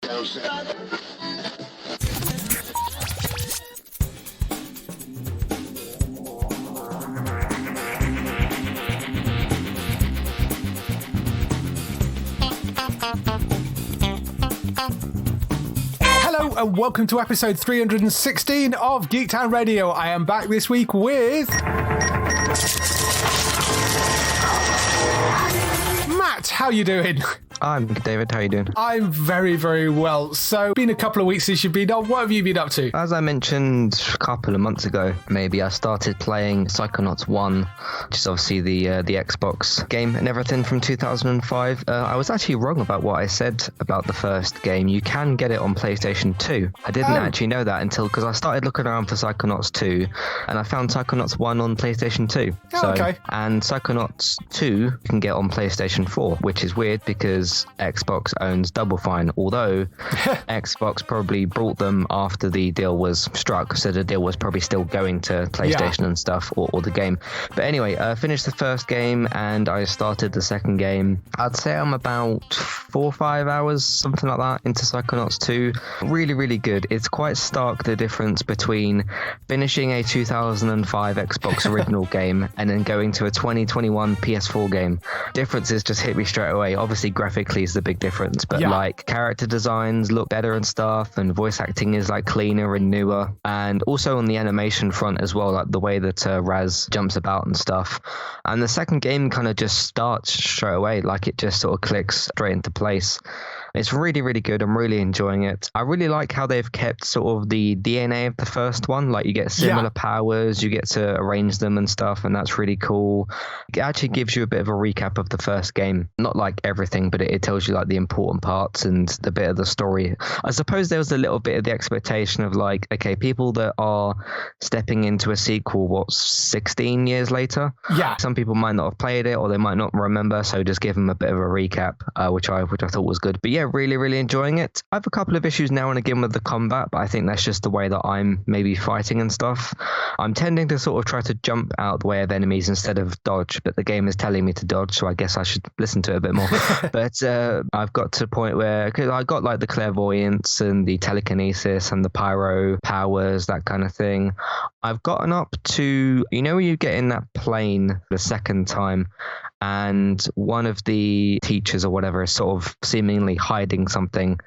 Hello and welcome to episode 316 of Geektown Radio. I am back this week with Matt. How you doing? I'm good, David. How are you doing? I'm very, very well. So, been a couple of weeks since you've been on. What have you been up to? As I mentioned a couple of months ago, maybe, I started playing Psychonauts 1, which is obviously the Xbox game and everything from 2005. I was actually wrong about what I said about the first game. You can get it on PlayStation 2. I didn't actually know that until, because I started looking around for Psychonauts 2, and I found Psychonauts 1 on PlayStation 2. Okay. And Psychonauts 2 you can get on PlayStation 4, which is weird because Xbox owns Double Fine, although Xbox probably brought them after the deal was struck, so the deal was probably still going to PlayStation and stuff, or the game. But anyway, I finished the first game and I started the second game. I'd say I'm about 4 or 5 hours, something like that, into Psychonauts 2. Really, really good. It's quite stark, the difference between finishing a 2005 Xbox original game and then going to a 2021 PS4 game. Differences just hit me straight away. Obviously, graphically is the big difference, but like character designs look better and stuff, and voice acting is like cleaner and newer, and also on the animation front as well, like the way that Raz jumps about and stuff. And the second game kind of just starts straight away, like it just sort of clicks straight into place. It's really, really good. I'm really enjoying it. I really like how they've kept sort of the DNA of the first one. Like you get similar powers, you get to arrange them and stuff, and that's really cool. It actually gives you a bit of a recap of the first game. Not like everything, but it tells you like the important parts and the bit of the story. I suppose there was a little bit of the expectation of like, okay, people that are stepping into a sequel, 16 years later? Yeah. Some people might not have played it or they might not remember, so just give them a bit of a recap, which I thought was good. But yeah, really, really enjoying it. I have a couple of issues now and again with the combat, but I think that's just the way that I'm maybe fighting and stuff. I'm tending to sort of try to jump out the way of enemies instead of dodge, but the game is telling me to dodge, so I guess I should listen to it a bit more. But I've got to a point where, because I got like the clairvoyance and the telekinesis and the pyro powers, that kind of thing. I've gotten up to, you know, when you get in that plane the second time and one of the teachers or whatever is sort of seemingly hiding something.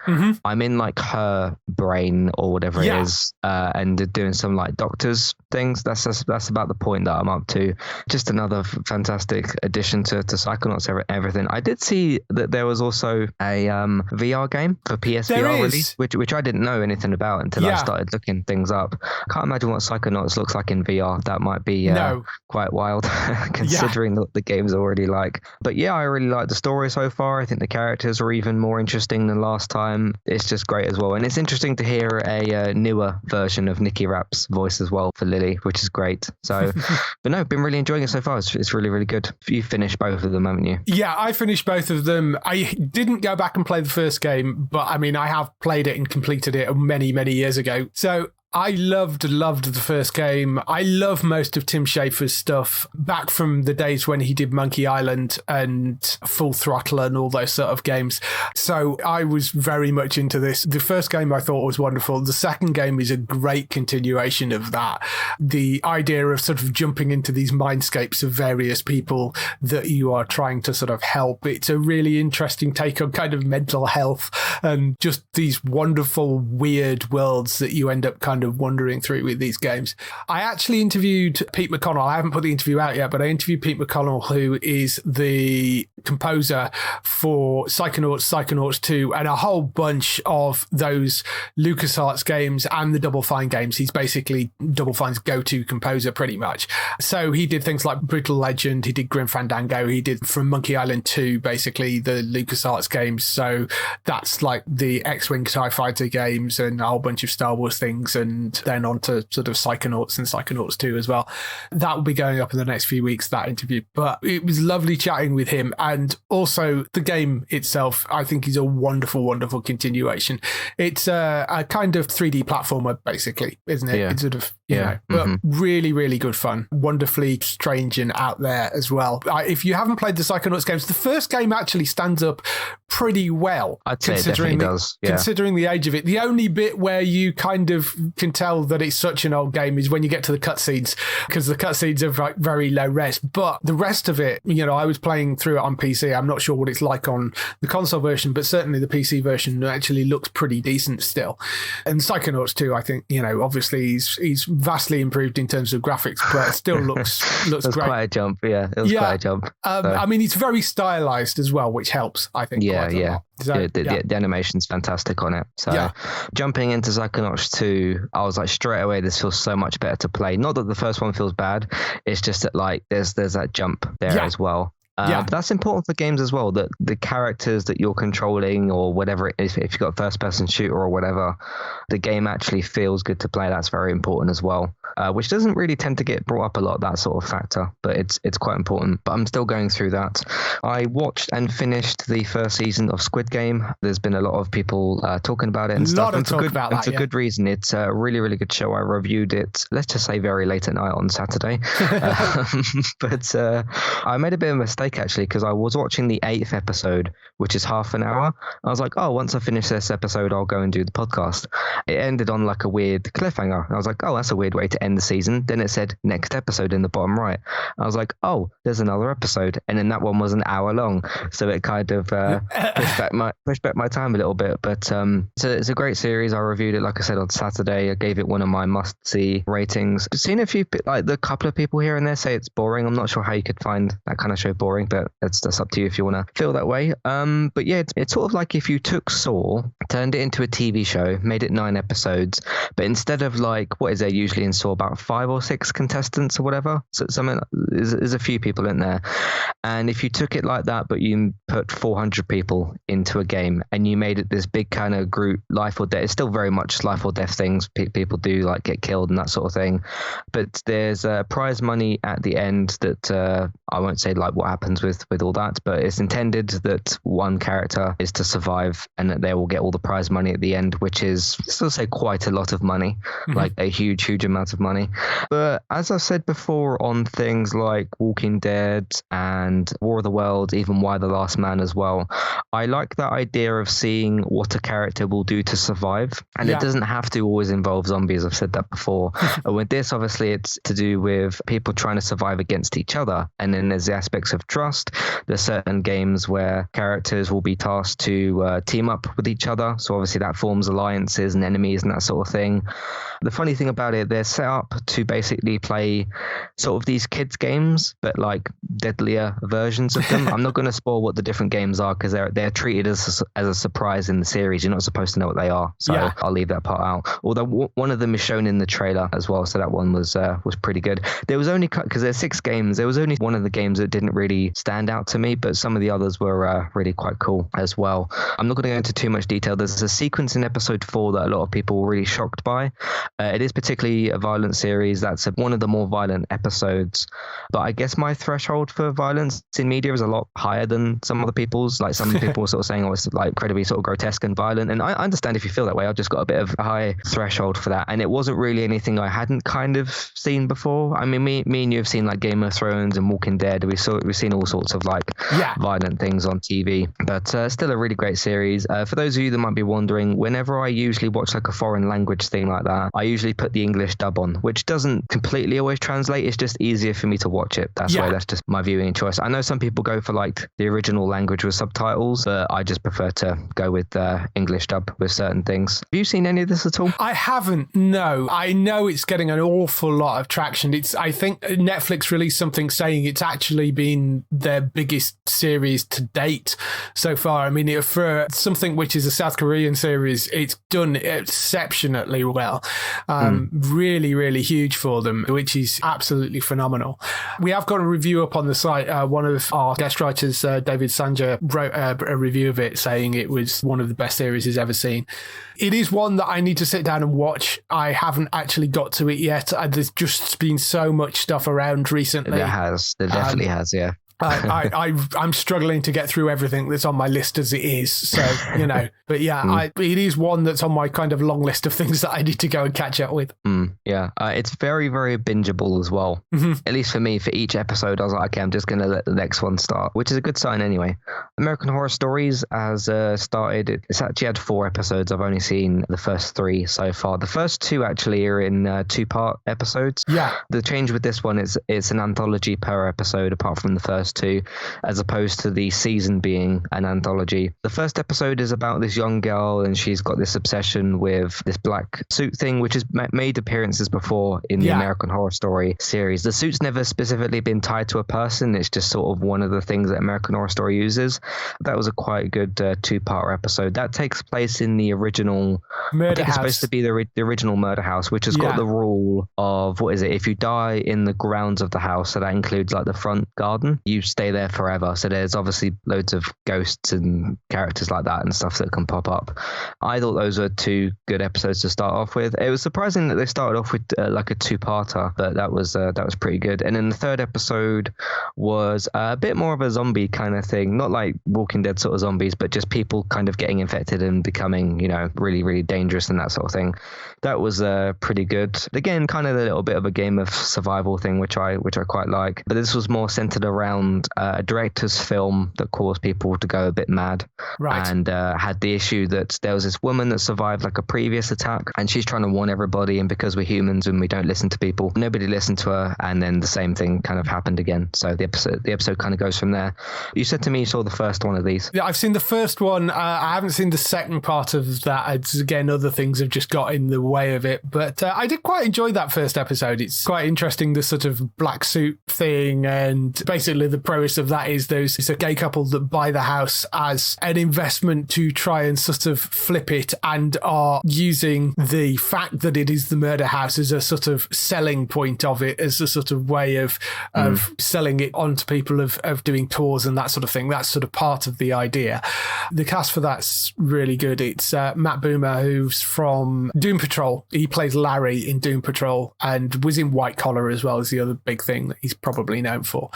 I'm in like her brain or whatever it is, and doing some like doctor's things. That's about the point that I'm up to. Just another fantastic addition to Psychonauts, everything. I did see that there was also a VR game for PSVR release, which I didn't know anything about until I started looking things up. I can't imagine what Psychonauts looks like in VR. That might be quite wild considering the game's already like. But yeah, I really like the story so far. I think the characters are even more interesting than last time. It's just great as well. And it's interesting to hear a newer version of Nicky Rapp's voice as well for Lily, which is great. So, but no, been really enjoying it so far. It's really, really good. You finished both of them, haven't you? Yeah, I finished both of them. I didn't go back and play the first game, but I mean, I have played it and completed it many, many years ago. So I loved the first game. I love most of Tim Schafer's stuff back from the days when he did Monkey Island and Full Throttle and all those sort of games. So I was very much into this. The first game I thought was wonderful. The second game is a great continuation of that. The idea of sort of jumping into these mindscapes of various people that you are trying to sort of help. It's a really interesting take on kind of mental health and just these wonderful, weird worlds that you end up kind of wandering through with these games. I actually interviewed Pete McConnell. I haven't put the interview out yet, but I interviewed Pete McConnell, who is the composer for Psychonauts 2, and a whole bunch of those LucasArts games and the Double Fine games. He's basically Double Fine's go-to composer, pretty much. So he did things like Brutal Legend, he did Grim Fandango, he did from Monkey Island 2, basically the LucasArts games. So that's like the X-Wing TIE Fighter games and a whole bunch of Star Wars things, and then on to sort of Psychonauts and Psychonauts 2 as well. That will be going up in the next few weeks, that interview. But it was lovely chatting with him. And also the game itself, I think, is a wonderful, wonderful continuation. It's a kind of 3D platformer, basically, isn't it? Yeah. It's sort of But really, really good fun. Wonderfully strange and out there as well. If you haven't played the Psychonauts games, the first game actually stands up pretty well. I'd say it definitely does. Yeah. Considering the age of it. The only bit where you kind of can tell that it's such an old game is when you get to the cutscenes, because the cutscenes are like very low res. But the rest of it, I was playing through it on PC. I'm not sure what it's like on the console version, but certainly the PC version actually looks pretty decent still. And Psychonauts 2, I think, obviously he's vastly improved in terms of graphics, but it still looks great. It was quite a jump, yeah. It was quite a jump. I mean, it's very stylized as well, which helps, I think. Yeah. So, the animation's fantastic on it. So jumping into Psychonauts 2, I was like, straight away, this feels so much better to play. Not that the first one feels bad, it's just that like there's that jump there as well. But that's important for games as well, that the characters that you're controlling or whatever it is, if you've got a first-person shooter or whatever, the game actually feels good to play. That's very important as well, which doesn't really tend to get brought up a lot, that sort of factor, but it's quite important. But I'm still going through that. I watched and finished the first season of Squid Game. There's been a lot of people talking about it and stuff. And for good reason. It's a really, really good show. I reviewed it, let's just say very late at night on Saturday. But I made a bit of a mistake actually, because I was watching the 8th episode, which is half an hour. I was like, once I finish this episode, I'll go and do the podcast. It ended on like a weird cliffhanger. I was like, that's a weird way to end the season. Then it said next episode in the bottom right. I was like, there's another episode. And then that one was an hour long. So it kind of pushed back my time a little bit. But so it's a great series. I reviewed it, like I said, on Saturday. I gave it one of my must-see ratings. I've seen a few, like the couple of people here and there say it's boring. I'm not sure how you could find that kind of show boring, but that's up to you if you want to feel that way. But yeah, it's sort of like if you took Saw, turned it into a TV show, made it 9 episodes, but instead of like, what is there usually in Saw, about 5 or 6 contestants or whatever? So something, there's a few people in there. And if you took it like that, but you put 400 people into a game and you made it this big kind of group, life or death, it's still very much life or death things. People do like get killed and that sort of thing. But there's prize money at the end that I won't say like what happens with all that, but it's intended that one character is to survive and that they will get all the prize money at the end, which is, still say, quite a lot of money, like a huge amount of money. But as I've said before on things like Walking Dead and War of the Worlds, even Why the Last Man as well, I like that idea of seeing what a character will do to survive. And it doesn't have to always involve zombies. I've said that before. With this, obviously, it's to do with people trying to survive against each other. And then there's the aspects of trust. There's certain games where characters will be tasked to team up with each other. So obviously that forms alliances and enemies and that sort of thing. The funny thing about it, they're set up to basically play sort of these kids games, but like deadlier versions of them. I'm not going to spoil what the different games are because they're treated as a surprise in the series. You're not supposed to know what they are. So I'll leave that part out. Although one of them is shown in the trailer as well. So that one was pretty good. There was only, because there's 6 games, there was only one of the games that didn't really stand out to me, but some of the others were really quite cool as well. I'm not going to go into too much detail. There's a sequence in episode 4 that a lot of people were really shocked by. It is particularly a violent series. That's one of the more violent episodes. But I guess my threshold for violence in media is a lot higher than some other people's. Like some people were sort of saying, it's like incredibly sort of grotesque and violent. And I understand if you feel that way. I've just got a bit of a high threshold for that. And it wasn't really anything I hadn't kind of seen before. I mean, me and you have seen like Game of Thrones and Walking Dead. We've seen all sorts of like violent things on TV. But still a really great series. For those of you that might be wondering, whenever I usually watch like a foreign language thing like that, I usually put the English dub on, which doesn't completely always translate. It's just easier for me to watch it. That's just my viewing choice. I know some people go for like the original language with subtitles, but I just prefer to go with English dub with certain things. Have you seen any of this at all? I haven't, no. I know it's getting an awful lot of traction. I think Netflix released something saying it's actually been their biggest series to date so far. I mean, for something which is a South Korean series, it's done exceptionally well. Really, really huge for them, which is absolutely phenomenal. We have got a review up on the site. One of our guest writers, David Sanger, wrote a review of it saying it was one of the best series he's ever seen. It is one that I need to sit down and watch. I haven't actually got to it yet. There's just been so much stuff around recently. There definitely has, yeah. I'm struggling to get through everything that's on my list as it is. So, but yeah, it is one that's on my kind of long list of things that I need to go and catch up with. Yeah, it's very, very bingeable as well. At least for me, for each episode, I was like, okay, I'm just going to let the next one start, which is a good sign anyway. American Horror Stories has started. It's actually had 4 episodes. I've only seen the first 3 so far. The first 2 actually are in 2-part episodes. Yeah. The change with this one is it's an anthology per episode, apart from the first 2, as opposed to the season being an anthology. The first episode is about this young girl, and she's got this obsession with this black suit thing, which has made appearances before in the American Horror Story series. The suit's never specifically been tied to a person. It's just sort of one of the things that American Horror Story uses. That was a quite good 2-part episode. That takes place in the original murder house. It's supposed to be the original murder house, which has got the rule of, what is it? If you die in the grounds of the house, so that includes like the front garden, you stay there forever. So there's obviously loads of ghosts and characters like that and stuff that can pop up. I thought those were 2 good episodes to start off with. It was surprising that they started off with like a 2-parter, but that was pretty good. And then the 3rd episode was a bit more of a zombie kind of thing, not like Walking Dead sort of zombies, but just people kind of getting infected and becoming, really, really dangerous and that sort of thing. That was pretty good. Again, kind of a little bit of a game of survival thing, which I quite like. But this was more centered around a director's film that caused people to go a bit mad. Right. And had the issue that there was this woman that survived like a previous attack, and she's trying to warn everybody, and because we're humans and we don't listen to people, nobody listened to her, and then the same thing kind of happened again. So the episode kind of goes from there. You said to me you saw the first one of these. Yeah, I've seen the first one. I haven't seen the second part of that. It's, again, other things have just got in the way of it. But I did quite enjoy that first episode. It's quite interesting, the sort of black suit thing. And basically the premise of that is it's a gay couple that buy the house as an investment to try and sort of flip it, and are using the fact that it is the murder house as a sort of selling point of it, as a sort of way of selling it on to people, of doing tours and that sort of thing. That's sort of part of the idea. The cast for that's really good. It's Matt Boomer, who's from Doom Patrol. He plays Larry in Doom Patrol, and was in White Collar as well, as the other big thing that he's probably known for.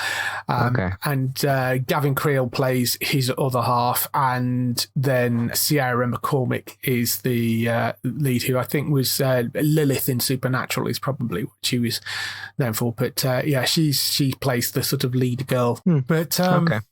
And Gavin Creel plays his other half, and then Sierra McCormick is the lead, who I think was Lilith in Supernatural is probably what she was known for. But she plays the sort of lead girl. But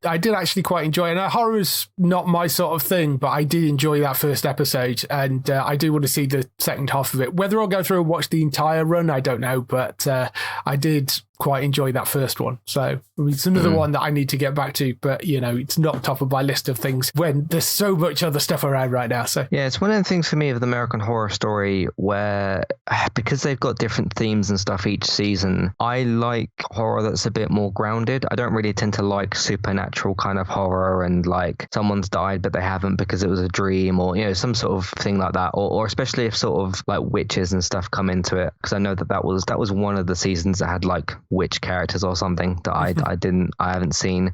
I did actually quite enjoy it. And horror's not my sort of thing, but I did enjoy that first episode, and I do want to see the second half of it. Whether I'll go through and watch the entire run, I don't know, but I did quite enjoy that first one. So it's another one that I need to get back to, but it's not top of my list of things when there's so much other stuff around right now. So yeah, it's one of the things for me of the American Horror Story where, because they've got different themes and stuff each season, I like horror that's a bit more grounded. I don't really tend to like supernatural kind of horror and like someone's died but they haven't because it was a dream, or some sort of thing like that, or especially if sort of like witches and stuff come into it, because I know that was one of the seasons that had like witch characters or something that I haven't seen.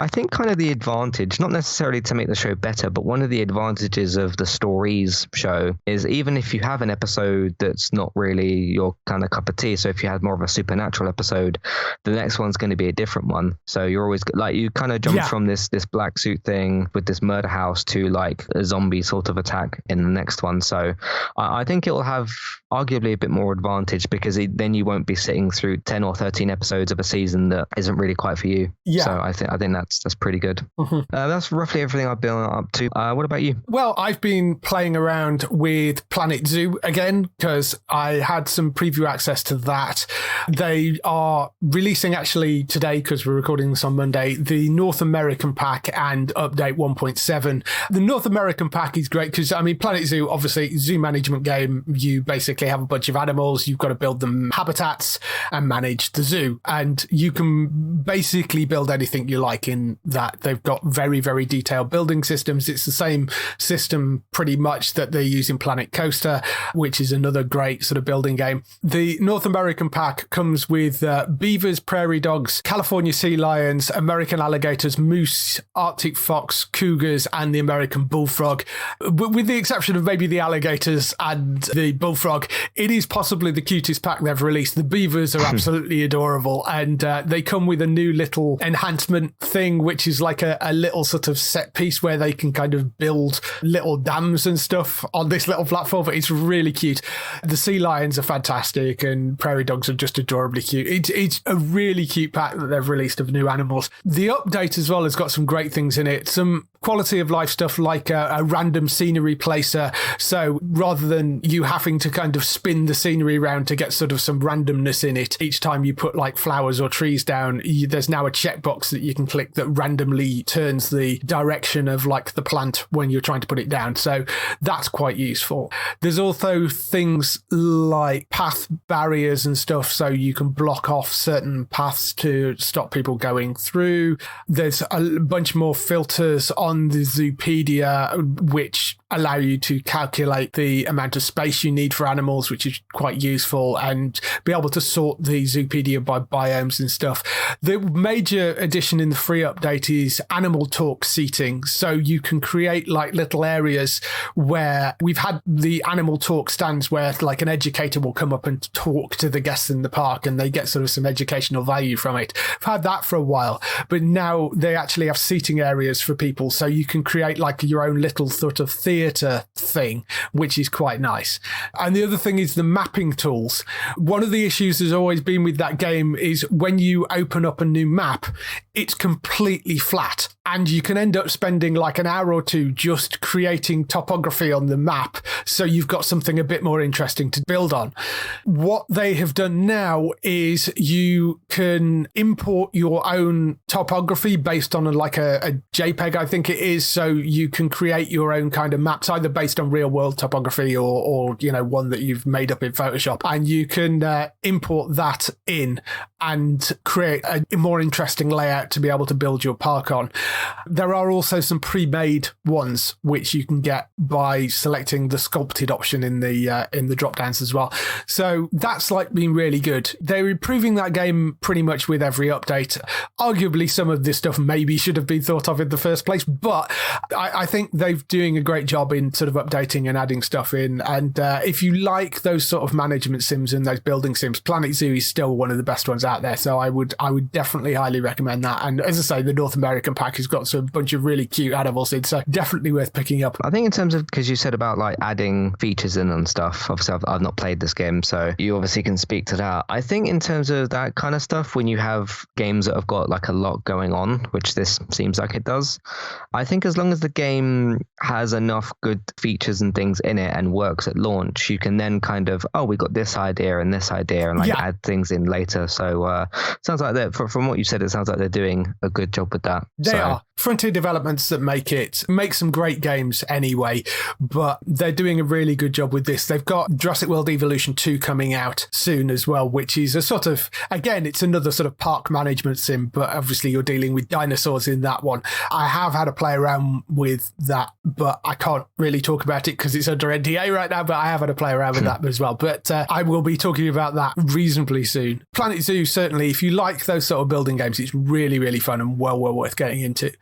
I think kind of the advantage, not necessarily to make the show better, but one of the advantages of the Stories show is, even if you have an episode that's not really your kind of cup of tea, so if you had more of a supernatural episode, the next one's going to be a different one. So you're always like, you kind of jump from this black suit thing with this murder house to like a zombie sort of attack in the next one. So I think it'll have arguably a bit more advantage, because then you won't be sitting through 10 or 13 episodes of a season that isn't really quite for you. So I think that's pretty good. That's roughly everything I've been up to. What about you? Well, I've been playing around with Planet Zoo again, because I had some preview access to that. They are releasing actually today, because we're recording this on Monday, the North American pack and update 1.7. The North American pack is great because, Planet Zoo, obviously, zoo management game. You basically have a bunch of animals. You've got to build them habitats and manage the zoo. And you can basically build anything you like in that. They've got very, very detailed building systems. It's the same system pretty much that they use in Planet Coaster, which is another great sort of building game. The North American pack comes with beavers, prairie dogs, California sea lions, American alligators, moose, Arctic fox, cougars, and the American bullfrog. With the exception of maybe the alligators and the bullfrog, it is possibly the cutest pack they've released. The beavers are absolutely adorable. adorable. And they come with a new little enhancement thing, which is like a little sort of set piece where they can kind of build little dams and stuff on this little platform. But it's really cute. The sea lions are fantastic and prairie dogs are just adorably cute. It's a really cute pack that they've released of new animals. The update as well has got some great things in it. Some quality of life stuff like a random scenery placer. So rather than you having to kind of spin the scenery around to get sort of some randomness in it, each time you put like flowers or trees down, there's now a checkbox that you can click that randomly turns the direction of like the plant when you're trying to put it down. So that's quite useful. There's also things like path barriers and stuff, so you can block off certain paths to stop people going through. There's a bunch more filters on the Zoopedia, which allow you to calculate the amount of space you need for animals, which is quite useful, and be able to sort the Zoopedia by biomes and stuff. The major addition in the free update is animal talk seating. So you can create like little areas where we've had the animal talk stands where like an educator will come up and talk to the guests in the park and they get sort of some educational value from it. I've had that for a while, but now they actually have seating areas for people. So you can create like your own little sort of theatre thing, which is quite nice. And the other thing is the mapping tools. One of the issues has always been with that game is when you open up a new map, it's completely flat. And you can end up spending like an hour or two just creating topography on the map. So you've got something a bit more interesting to build on. What they have done now is you can import your own topography based on a JPEG, I think it is. So you can create your own kind of maps, either based on real world topography or one that you've made up in Photoshop. And you can import that in and create a more interesting layout to be able to build your park on. There are also some pre-made ones which you can get by selecting the sculpted option in the drop downs as well. So that's like been really good. They're improving that game pretty much with every update. Arguably, some of this stuff maybe should have been thought of in the first place, but I think they're doing a great job in sort of updating and adding stuff in. And if you like those sort of management sims and those building sims, Planet Zoo is still one of the best ones out there. So I would definitely highly recommend that. And as I say, the North American pack has got a bunch of really cute animals in, so definitely worth picking up. I think in terms of, because you said about like adding features in and stuff, obviously I've not played this game, so you obviously can speak to that. I think in terms of that kind of stuff, when you have games that have got like a lot going on, which this seems like it does, I think as long as the game has enough good features and things in it and works at launch, you can then kind of, we got this idea and add things in later. So sounds like that, from what you said, it sounds like they're doing a good job with that. They are. Frontier Developments that make some great games anyway, but they're doing a really good job with this. They've got Jurassic World Evolution 2 coming out soon as well, which is a sort of, again, it's another sort of park management sim, but obviously you're dealing with dinosaurs in that one. I have had a play around with that, but I can't really talk about it because it's under NDA right now, but I have had a play around with that as well. But I will be talking about that reasonably soon. Planet Zoo, certainly, if you like those sort of building games, it's really, really fun and well worth getting into.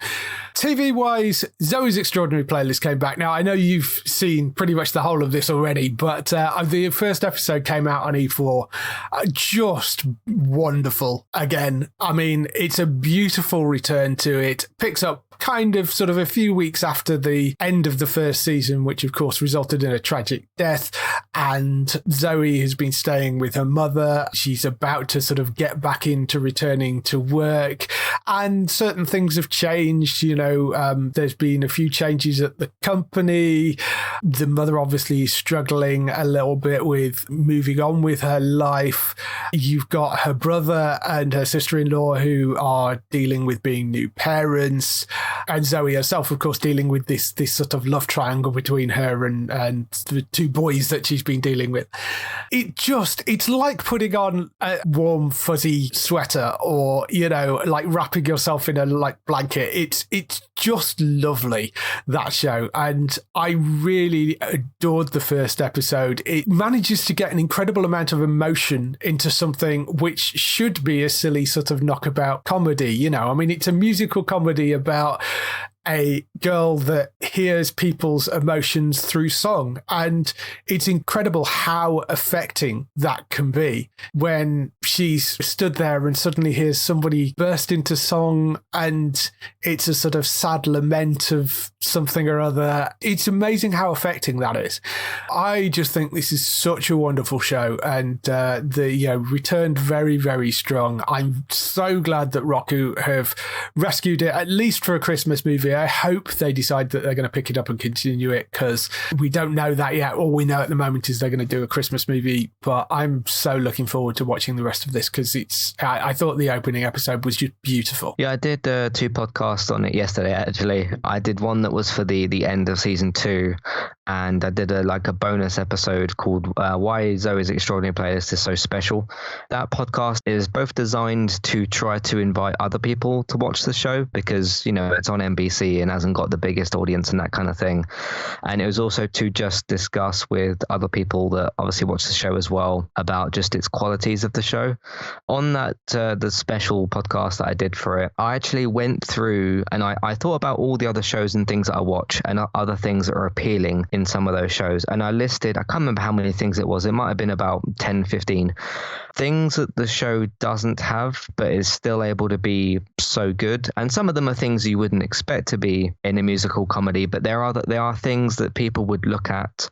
TV-wise, Zoey's Extraordinary Playlist came back. Now, I know you've seen pretty much the whole of this already, but the first episode came out on E4. Just wonderful. Again, I mean, it's a beautiful return to it. Picks up kind of sort of a few weeks after the end of the first season, which of course resulted in a tragic death. And Zoey has been staying with her mother. She's about to sort of get back into returning to work, and certain things have changed. There's been a few changes at the company. The mother obviously is struggling a little bit with moving on with her life. You've got her brother and her sister-in-law who are dealing with being new parents. And Zoey herself, of course, dealing with this sort of love triangle between her and the two boys that she's been dealing with. It's like putting on a warm, fuzzy sweater or, like wrapping yourself in a blanket. It's just lovely, that show. And I really adored the first episode. It manages to get an incredible amount of emotion into something which should be a silly sort of knockabout comedy. I mean, it's a musical comedy about a girl that hears people's emotions through song. And it's incredible how affecting that can be when she's stood there and suddenly hears somebody burst into song and it's a sort of sad lament of something or other. It's amazing how affecting that is. I just think this is such a wonderful show, and returned very, very strong. I'm so glad that Roku have rescued it, at least for a Christmas movie. I hope they decide that they're going to pick it up and continue it, because we don't know that yet. All we know at the moment is they're going to do a Christmas movie, but I'm so looking forward to watching the rest of this, because I thought the opening episode was just beautiful. Yeah, I did 2 podcasts on it yesterday, actually. I did one that was for the end of season 2, and I did a bonus episode called Why Zoey's Extraordinary Playlist is So Special. That podcast is both designed to try to invite other people to watch the show, because it's on NBC and hasn't got the biggest audience and that kind of thing, and it was also to just discuss with other people that obviously watch the show as well about just its qualities of the show. On that the special podcast that I did for it, I actually went through and I thought about all the other shows and things that I watch and other things that are appealing in some of those shows, and I listed, I can't remember how many things it was, it might have been about 10, 15 things that the show doesn't have but is still able to be so good. And some of them are things you wouldn't expect to be in a musical comedy, but there are things that people would look at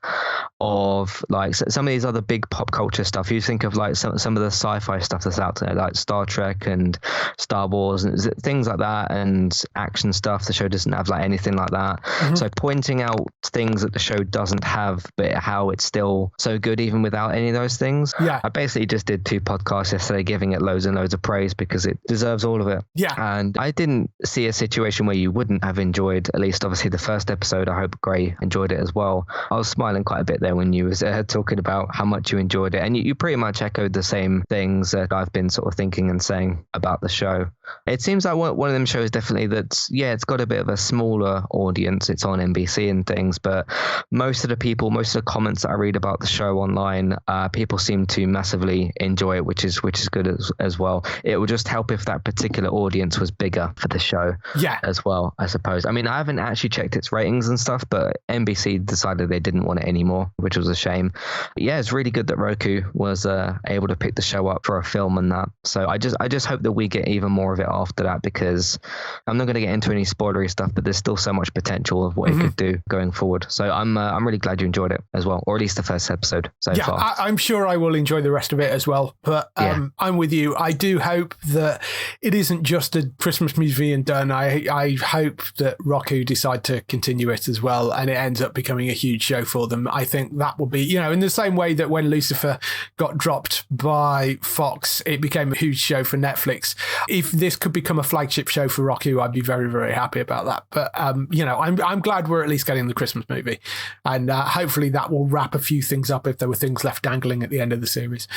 of like some of these other big pop culture stuff. You think of like some of the sci-fi stuff that's out there, like Star Trek and Star Wars and things like that, and action stuff. The show doesn't have like anything like that. Mm-hmm. So pointing out things that the show doesn't have, but how it's still so good even without any of those things. Yeah, I basically just did 2 podcasts yesterday giving it loads and loads of praise because it deserves all of it. Yeah, and I didn't see a situation where you wouldn't have enjoyed at least obviously the first episode. I hope Gray enjoyed it as well. I was smiling quite a bit there when you was talking about how much you enjoyed it, and you pretty much echoed the same things that I've been sort of thinking and saying about the show. It seems like one of them shows definitely that's, it's got a bit of a smaller audience. It's on NBC and things, but most of the comments that I read about the show online, people seem to massively enjoy it, which is good as well. It will just help if that particular audience was bigger for the show as well, I suppose. I mean, I haven't actually checked its ratings and stuff, but NBC decided they didn't want it anymore, which was a shame. But yeah, it's really good that Roku was able to pick the show up for a film and that. So I just hope that we get even more of it after that, because I'm not going to get into any spoilery stuff, but there's still so much potential of what it could do going forward. So I'm really glad you enjoyed it as well, or at least the first episode so far. I'm sure I will enjoy the rest of it as well, but I'm with you. I do hope that it isn't just a Christmas movie and done. I hope that Roku decide to continue it as well, and it ends up becoming a huge show for them. I think that will be, in the same way that when Lucifer got dropped by Fox, it became a huge show for Netflix. If this could become a flagship show for Roku, I'd be very, very happy about that. But, I'm glad we're at least getting the Christmas movie, and hopefully that will wrap a few things up if there were things left dangling at the end of the series.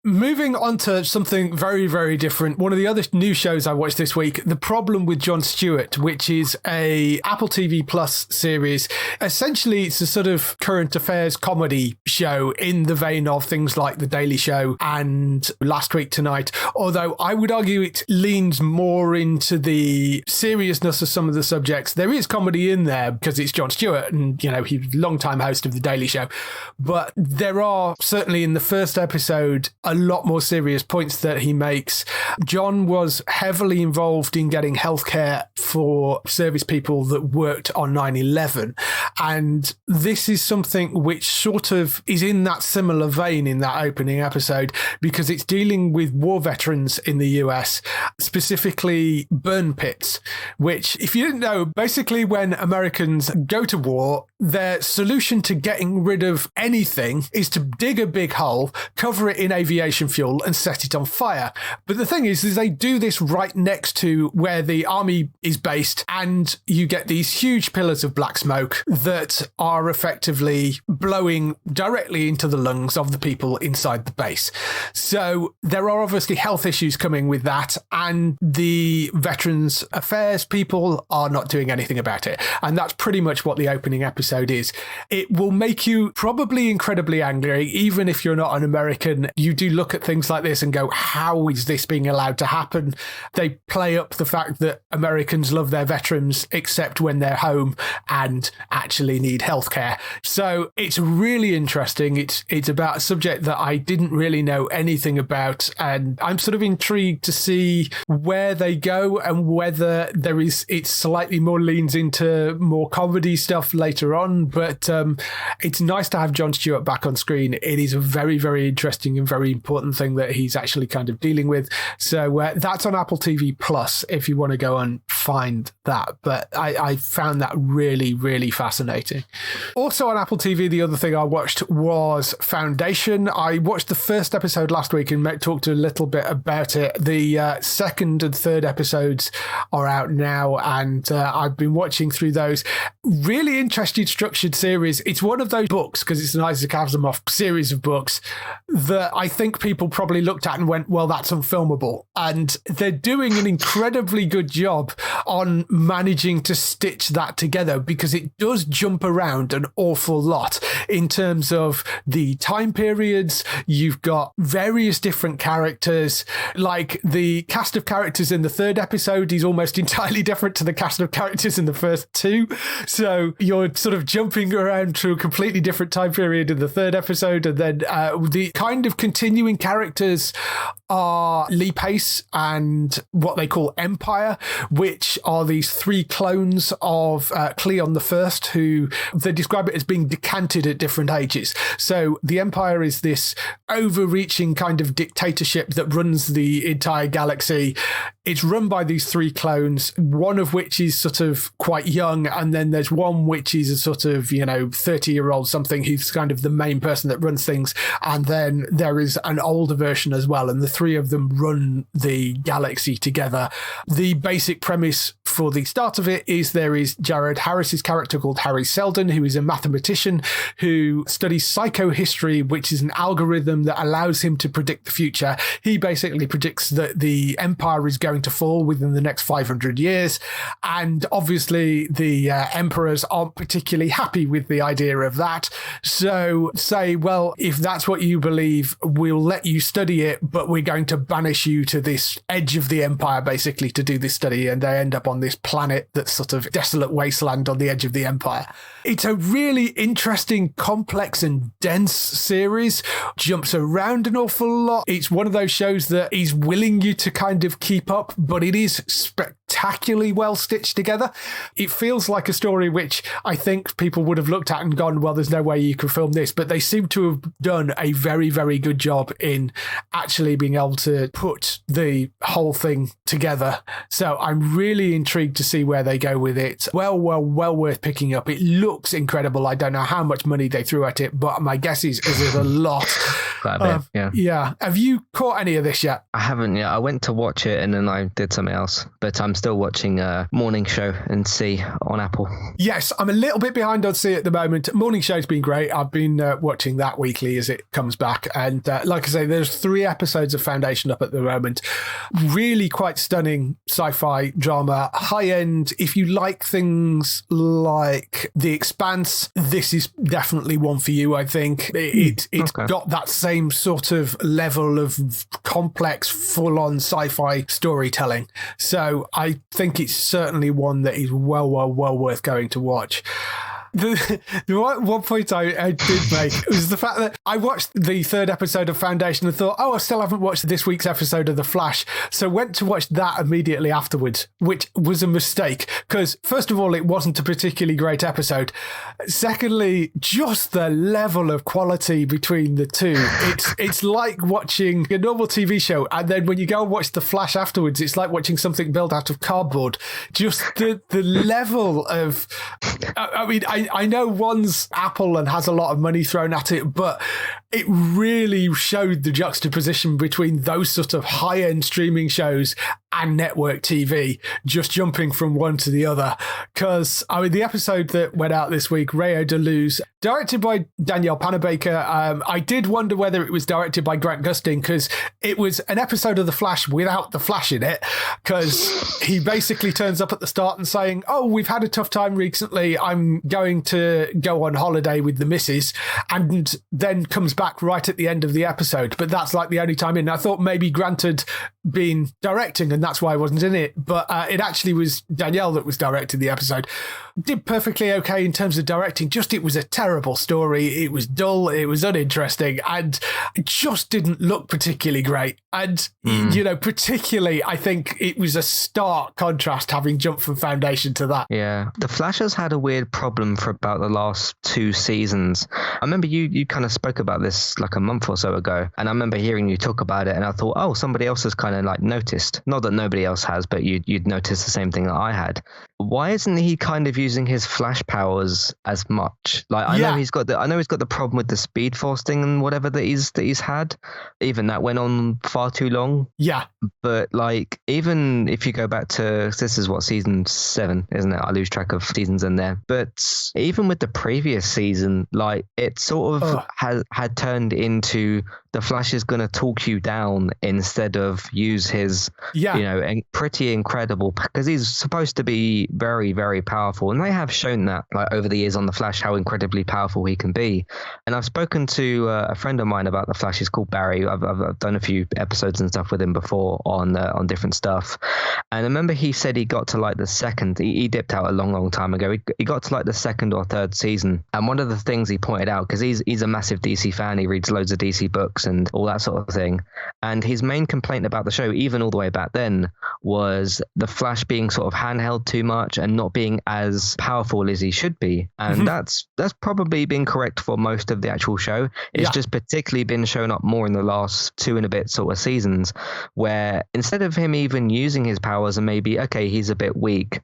Moving on to something very, very different. One of the other new shows I watched this week, The Problem with Jon Stewart, which is a Apple TV Plus series. Essentially, it's a sort of current affairs comedy show in the vein of things like The Daily Show and Last Week Tonight. Although I would argue it leans more into the seriousness of some of the subjects. There is comedy in there because it's Jon Stewart and, he's a long-time host of The Daily Show. But there are certainly in the first episode a lot more serious points that he makes. John was heavily involved in getting healthcare for service people that worked on 9/11, and this is something which sort of is in that similar vein in that opening episode, because it's dealing with war veterans in the US, specifically burn pits, which, if you didn't know, basically when Americans go to war, their solution to getting rid of anything is to dig a big hole, cover it in aviation fuel and set it on fire. But the thing is they do this right next to where the army is based, and you get these huge pillars of black smoke that are effectively blowing directly into the lungs of the people inside the base. So there are obviously health issues coming with that, and the Veterans Affairs people are not doing anything about it. And that's pretty much what the opening episode is. It will make you probably incredibly angry, even if you're not an American when you do look at things like this and go, how is this being allowed to happen? They play up the fact that Americans love their veterans except when they're home and actually need healthcare. So it's really interesting. It's about a subject that I didn't really know anything about, and I'm sort of intrigued to see where they go and whether it slightly more leans into more comedy stuff later on. But it's nice to have Jon Stewart back on screen. It is a very, very interesting and very important thing that he's actually kind of dealing with. So that's on Apple TV Plus if you want to go and find that. But I found that really, really fascinating. Also on Apple TV, the other thing I watched was Foundation. I watched the first episode last week and talked a little bit about it. The second and third episodes are out now, and I've been watching through those. Really interesting structured series. It's one of those books, because it's an Isaac Asimov series of books, that I think people probably looked at and went, well, that's unfilmable. And they're doing an incredibly good job on managing to stitch that together, because it does jump around an awful lot in terms of the time periods. You've got various different characters. Like the cast of characters in the third episode is almost entirely different to the cast of characters in the first two. So you're sort of jumping around to a completely different time period in the third episode. And then the kind of continuing characters are Lee Pace and what they call Empire, which are these three clones of Cleon the First, who they describe it as being decanted at different ages. So the Empire is this overreaching kind of dictatorship that runs the entire galaxy. It's run by these three clones, one of which is sort of quite young, and then there's one which is a sort of, 30-year-old something who's kind of the main person that runs things, and then there is an older version as well, and the three of them run the galaxy together. The basic premise for the start of it is there is Jared Harris's character called Harry Seldon, who is a mathematician who studies psychohistory, which is an algorithm that allows him to predict the future. He basically predicts that the Empire is going to fall within the next 500 years. And obviously the emperors aren't particularly happy with the idea of that. So say, well, if that's what you believe, we'll let you study it, but we're going to banish you to this edge of the Empire, basically, to do this study. And they end up on this planet that's sort of desolate wasteland on the edge of the Empire. It's a really interesting, complex and dense series. Jumps around an awful lot. It's one of those shows that is willing you to kind of keep up, but it is spectacularly well stitched together. It feels like a story which I think people would have looked at and gone, well, there's no way you can film this, but they seem to have done a very, very good job in actually being able to put the whole thing together. So I'm really intrigued to see where they go with it. Well worth picking up. It looks incredible. I don't know how much money they threw at it, but my guess is there's a lot. Quite a bit, yeah. Have you caught any of this yet? I haven't yet. I went to watch it and then I did something else, but I'm still watching Morning Show and See on Apple. Yes, I'm a little bit behind on See at the moment. Morning Show's been great. I've been watching that weekly as it comes back. And like I say, there's 3 episodes of Foundation up at the moment. Really quite stunning sci-fi drama, high end. If you like things like The Expanse, this is definitely one for you, I think. It's got that same sort of level of complex, full-on sci-fi storytelling. So I think it's certainly one that is well worth going to watch. The one point I did make was the fact that I watched the 3rd episode of Foundation and thought, I still haven't watched this week's episode of The Flash. So went to watch that immediately afterwards, which was a mistake because, first of all, it wasn't a particularly great episode. Secondly, just the level of quality between the two. It's like watching a normal TV show, and then when you go and watch The Flash afterwards, it's like watching something built out of cardboard. Just the level of... I know one's Apple and has a lot of money thrown at it, but it really showed the juxtaposition between those sort of high-end streaming shows and network TV, just jumping from one to the other. Because, I mean, the episode that went out this week, Rayo de Luz, directed by Danielle Panabaker, I did wonder whether it was directed by Grant Gustin, because it was an episode of The Flash without The Flash in it, because he basically turns up at the start and saying, oh, we've had a tough time recently, I'm going to go on holiday with the missus, and then comes back right at the end of the episode. But that's like the only time in. I thought maybe Grant had been directing and that's why I wasn't in it, but it actually was Danielle that was directing the episode. Did perfectly okay in terms of directing, just it was a terrible story, it was dull, it was uninteresting, and it just didn't look particularly great. And, you know, particularly, I think it was a stark contrast having jumped from Foundation to that. Yeah. The Flash has had a weird problem for about the last 2 seasons. I remember you kind of spoke about this like a month or so ago, and I remember hearing you talk about it, and I thought, oh, somebody else has kind of like noticed. Not that nobody else has, but you'd noticed the same thing that I had. Why isn't he kind of using his Flash powers as much? Like, I know he's got the problem with the Speed Force thing and whatever that he's had. Even that went on far too long. Yeah. But like, even if you go back to, this is what, season 7, isn't it? I lose track of seasons in there. But even with the previous season, like, it sort of had turned into the Flash is going to talk you down instead of use his, you know, pretty incredible, because he's supposed to be very, very powerful. And they have shown that, like, over the years on the Flash, how incredibly powerful he can be. And I've spoken to a friend of mine about the Flash. He's called Barry. I've done a few episodes and stuff with him before on different stuff. And I remember he said he got to like the second, he dipped out a long, long time ago. He got to like the 2nd or 3rd season. And one of the things he pointed out, because he's a massive DC fan, he reads loads of DC books and all that sort of thing. And his main complaint about the show, even all the way back then, was the Flash being sort of handheld too much and not being as powerful as he should be. And that's probably been correct for most of the actual show. It's just particularly been shown up more in the last 2 and a bit sort of seasons, where instead of him even using his powers and maybe, okay, he's a bit weak,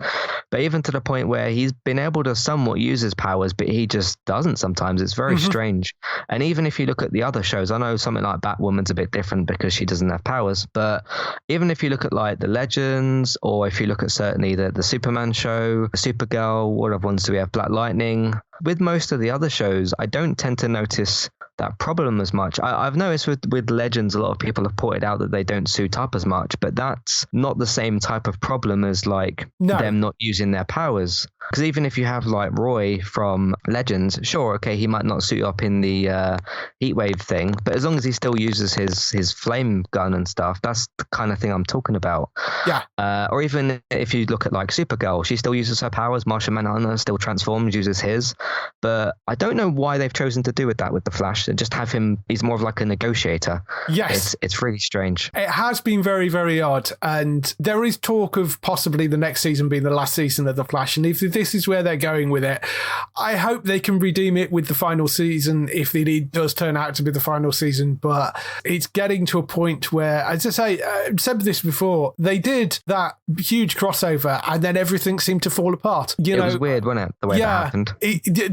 but even to the point where he's been able to somewhat use his powers, but he just doesn't sometimes. It's very strange. And even if you look at the other shows, I know something like Batwoman's a bit different because she doesn't have powers, but even if you look at like the Legends, or if you look at certainly the Superman show, Supergirl, what other ones do we have? Black Lightning. With most of the other shows, I don't tend to notice that problem as much. I've noticed with Legends, a lot of people have pointed out that they don't suit up as much, but that's not the same type of problem as like them not using their powers. Because even if you have like Roy from Legends, sure, okay, he might not suit up in the Heatwave thing, but as long as he still uses his flame gun and stuff, that's the kind of thing I'm talking about. Yeah. Or even if you look at like Supergirl, she still uses her powers. Martian Manhunter still transforms, uses his. But I don't know why they've chosen to do with that with the Flash, and just have him, he's more of like a negotiator. Yes. It's really strange. It has been very, very odd. And there is talk of possibly the next season being the last season of the Flash. And if this is where they're going with it, I hope they can redeem it with the final season if it does turn out to be the final season. But it's getting to a point where, as I say, I've said this before, they did that huge crossover and then everything seemed to fall apart. It was weird, wasn't it, the way that happened?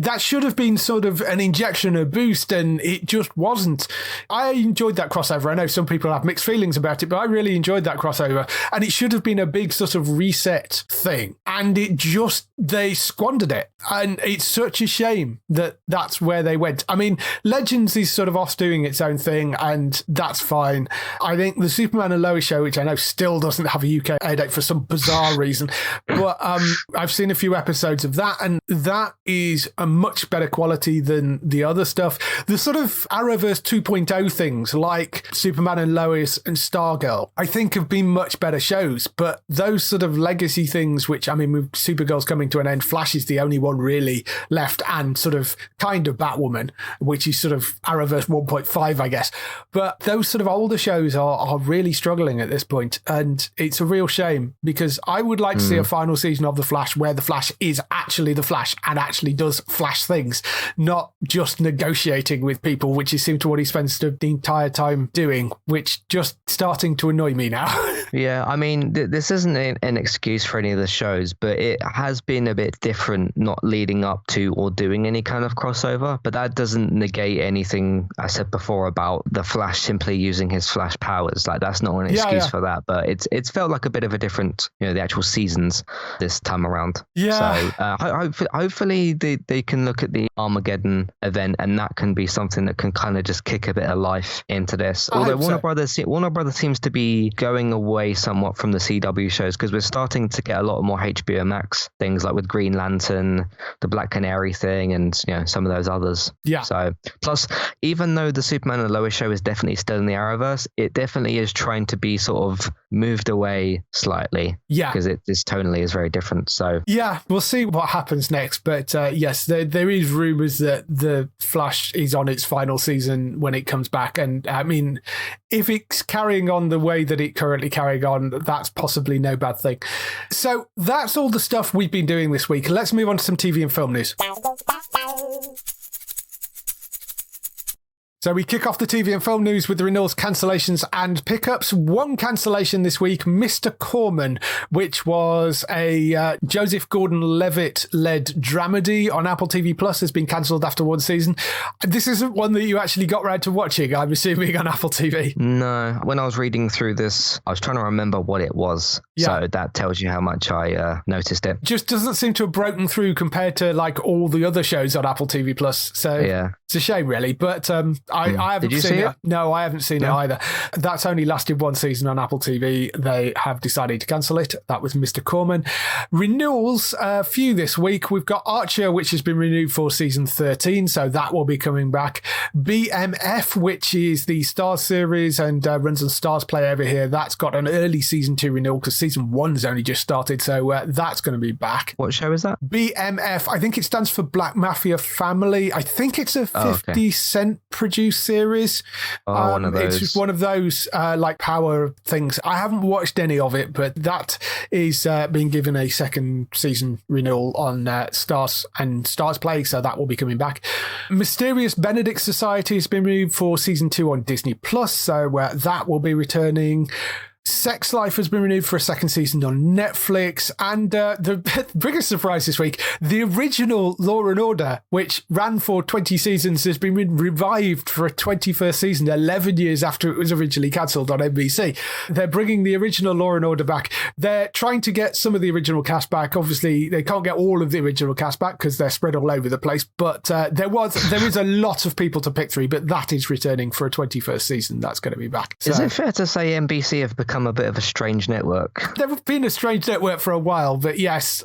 That should have been sort of an injection, a boost, and it just wasn't. I enjoyed that crossover. I know some people have mixed feelings about it, but I really enjoyed that crossover. And it should have been a big sort of reset thing. And they squandered it. And it's such a shame that that's where they went. I mean, Legends is sort of off doing its own thing, and that's fine. I think the Superman and Lois show, which I know still doesn't have a UK air date for some bizarre reason, but I've seen a few episodes of that, and that is a much better quality than the other stuff. The sort of Arrowverse 2.0 things like Superman and Lois and Stargirl, I think have been much better shows, but those sort of legacy things, which, I mean, with Supergirl's coming to an end, Flash is the only one really left, and sort of kind of Batwoman, which is sort of Arrowverse 1.5, I guess. But those sort of older shows are really struggling at this point, and it's a real shame, because I would like to see a final season of The Flash where The Flash is actually The Flash and actually does Flash things, not just negotiating with people, which seems to what he spends the entire time doing, which just starting to annoy me now. Yeah, I mean, this isn't an excuse for any of the shows, but it has been a bit different not leading up to or doing any kind of crossover. But that doesn't negate anything I said before about the Flash simply using his Flash powers. Like, that's not an excuse for that. But it's felt like a bit of a different, the actual seasons this time around. Yeah. So hopefully they can look at the Armageddon event, and that can be something that can kind of just kick a bit of life into this. Although Warner Brothers seems to be going away somewhat from the CW shows, because we're starting to get a lot more HBO Max things, like with Green Lantern, the Black Canary thing, and some of those others. Yeah. So plus, even though the Superman and Lois show is definitely still in the Arrowverse, it definitely is trying to be sort of moved away slightly. Yeah. Because this tonally is very different. So yeah, we'll see what happens next. But yes, there is rumours that the Flash is on its final season when it comes back. And I mean, if it's carrying on the way that it currently carrying on, that's possibly no bad thing. So that's all the stuff we've been doing this week. Let's move on to some TV and film news. So we kick off the TV and film news with the renewals, cancellations and pickups. One cancellation this week, Mr. Corman, which was a Joseph Gordon-Levitt-led dramedy on Apple TV Plus, has been cancelled after one season. This isn't one that you actually got round to watching, I'm assuming, on Apple TV. No. When I was reading through this, I was trying to remember what it was. Yeah. So that tells you how much I noticed it. Just doesn't seem to have broken through compared to like all the other shows on Apple TV Plus. So yeah. It's a shame, really. But I haven't seen it. No, I haven't seen it either. That's only lasted one season on Apple TV. They have decided to cancel it. That was Mr. Corman. Renewals, a few this week. We've got Archer, which has been renewed for season 13, so that will be coming back. BMF, which is the Stars series and runs on Stars Play over here. That's got an early season 2 renewal because season 1's only just started, so that's going to be back. What show is that? BMF. I think it stands for Black Mafia Family. I think it's a 50 Cent produced series. One of those. It's one of those like power things. I haven't watched any of it, but that is being given a second season renewal on Stars and Stars Play, so that will be coming back. Mysterious Benedict Society has been renewed for season 2 on Disney Plus, so that will be returning. Sex Life has been renewed for a second season on Netflix, and the biggest surprise this week, the original Law and Order, which ran for 20 seasons, has been revived for a 21st season 11 years after it was originally cancelled on NBC. They're bringing the original Law and Order back. They're trying to get some of the original cast back. Obviously, they can't get all of the original cast back because they're spread all over the place, but there is a lot of people to pick through, but that is returning for a 21st season. That's going to be back. So, is it fair to say NBC have become a bit of a strange network? They've been a strange network for a while, but yes.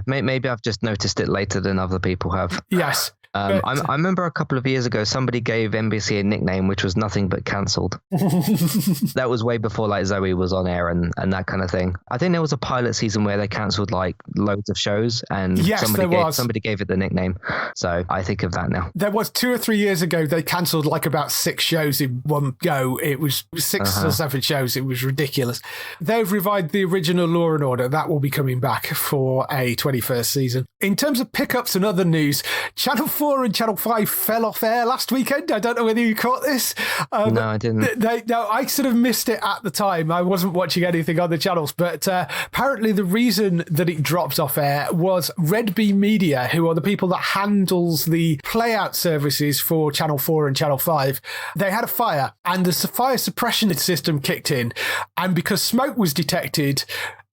Maybe I've just noticed it later than other people have. Yes. I remember a couple of years ago, somebody gave NBC a nickname which was nothing but cancelled. That was way before like Zoey was on air and that kind of thing. I think there was a pilot season where they cancelled like loads of shows, and somebody gave it the nickname. So I think of that now. There was 2 or 3 years ago, they cancelled like about 6 shows in one go. It was 6 or 7 shows. It was ridiculous. They've revived the original Law and Order. That will be coming back for a 21st season. In terms of pickups and other news, Channel 4 and Channel 5 fell off air last weekend. I don't know whether you caught this. No, I didn't. I sort of missed it at the time. I wasn't watching anything on the channels, but apparently the reason that it dropped off air was Red Bee Media, who are the people that handles the playout services for Channel 4 and Channel 5. They had a fire, and the fire suppression system kicked in, and because smoke was detected,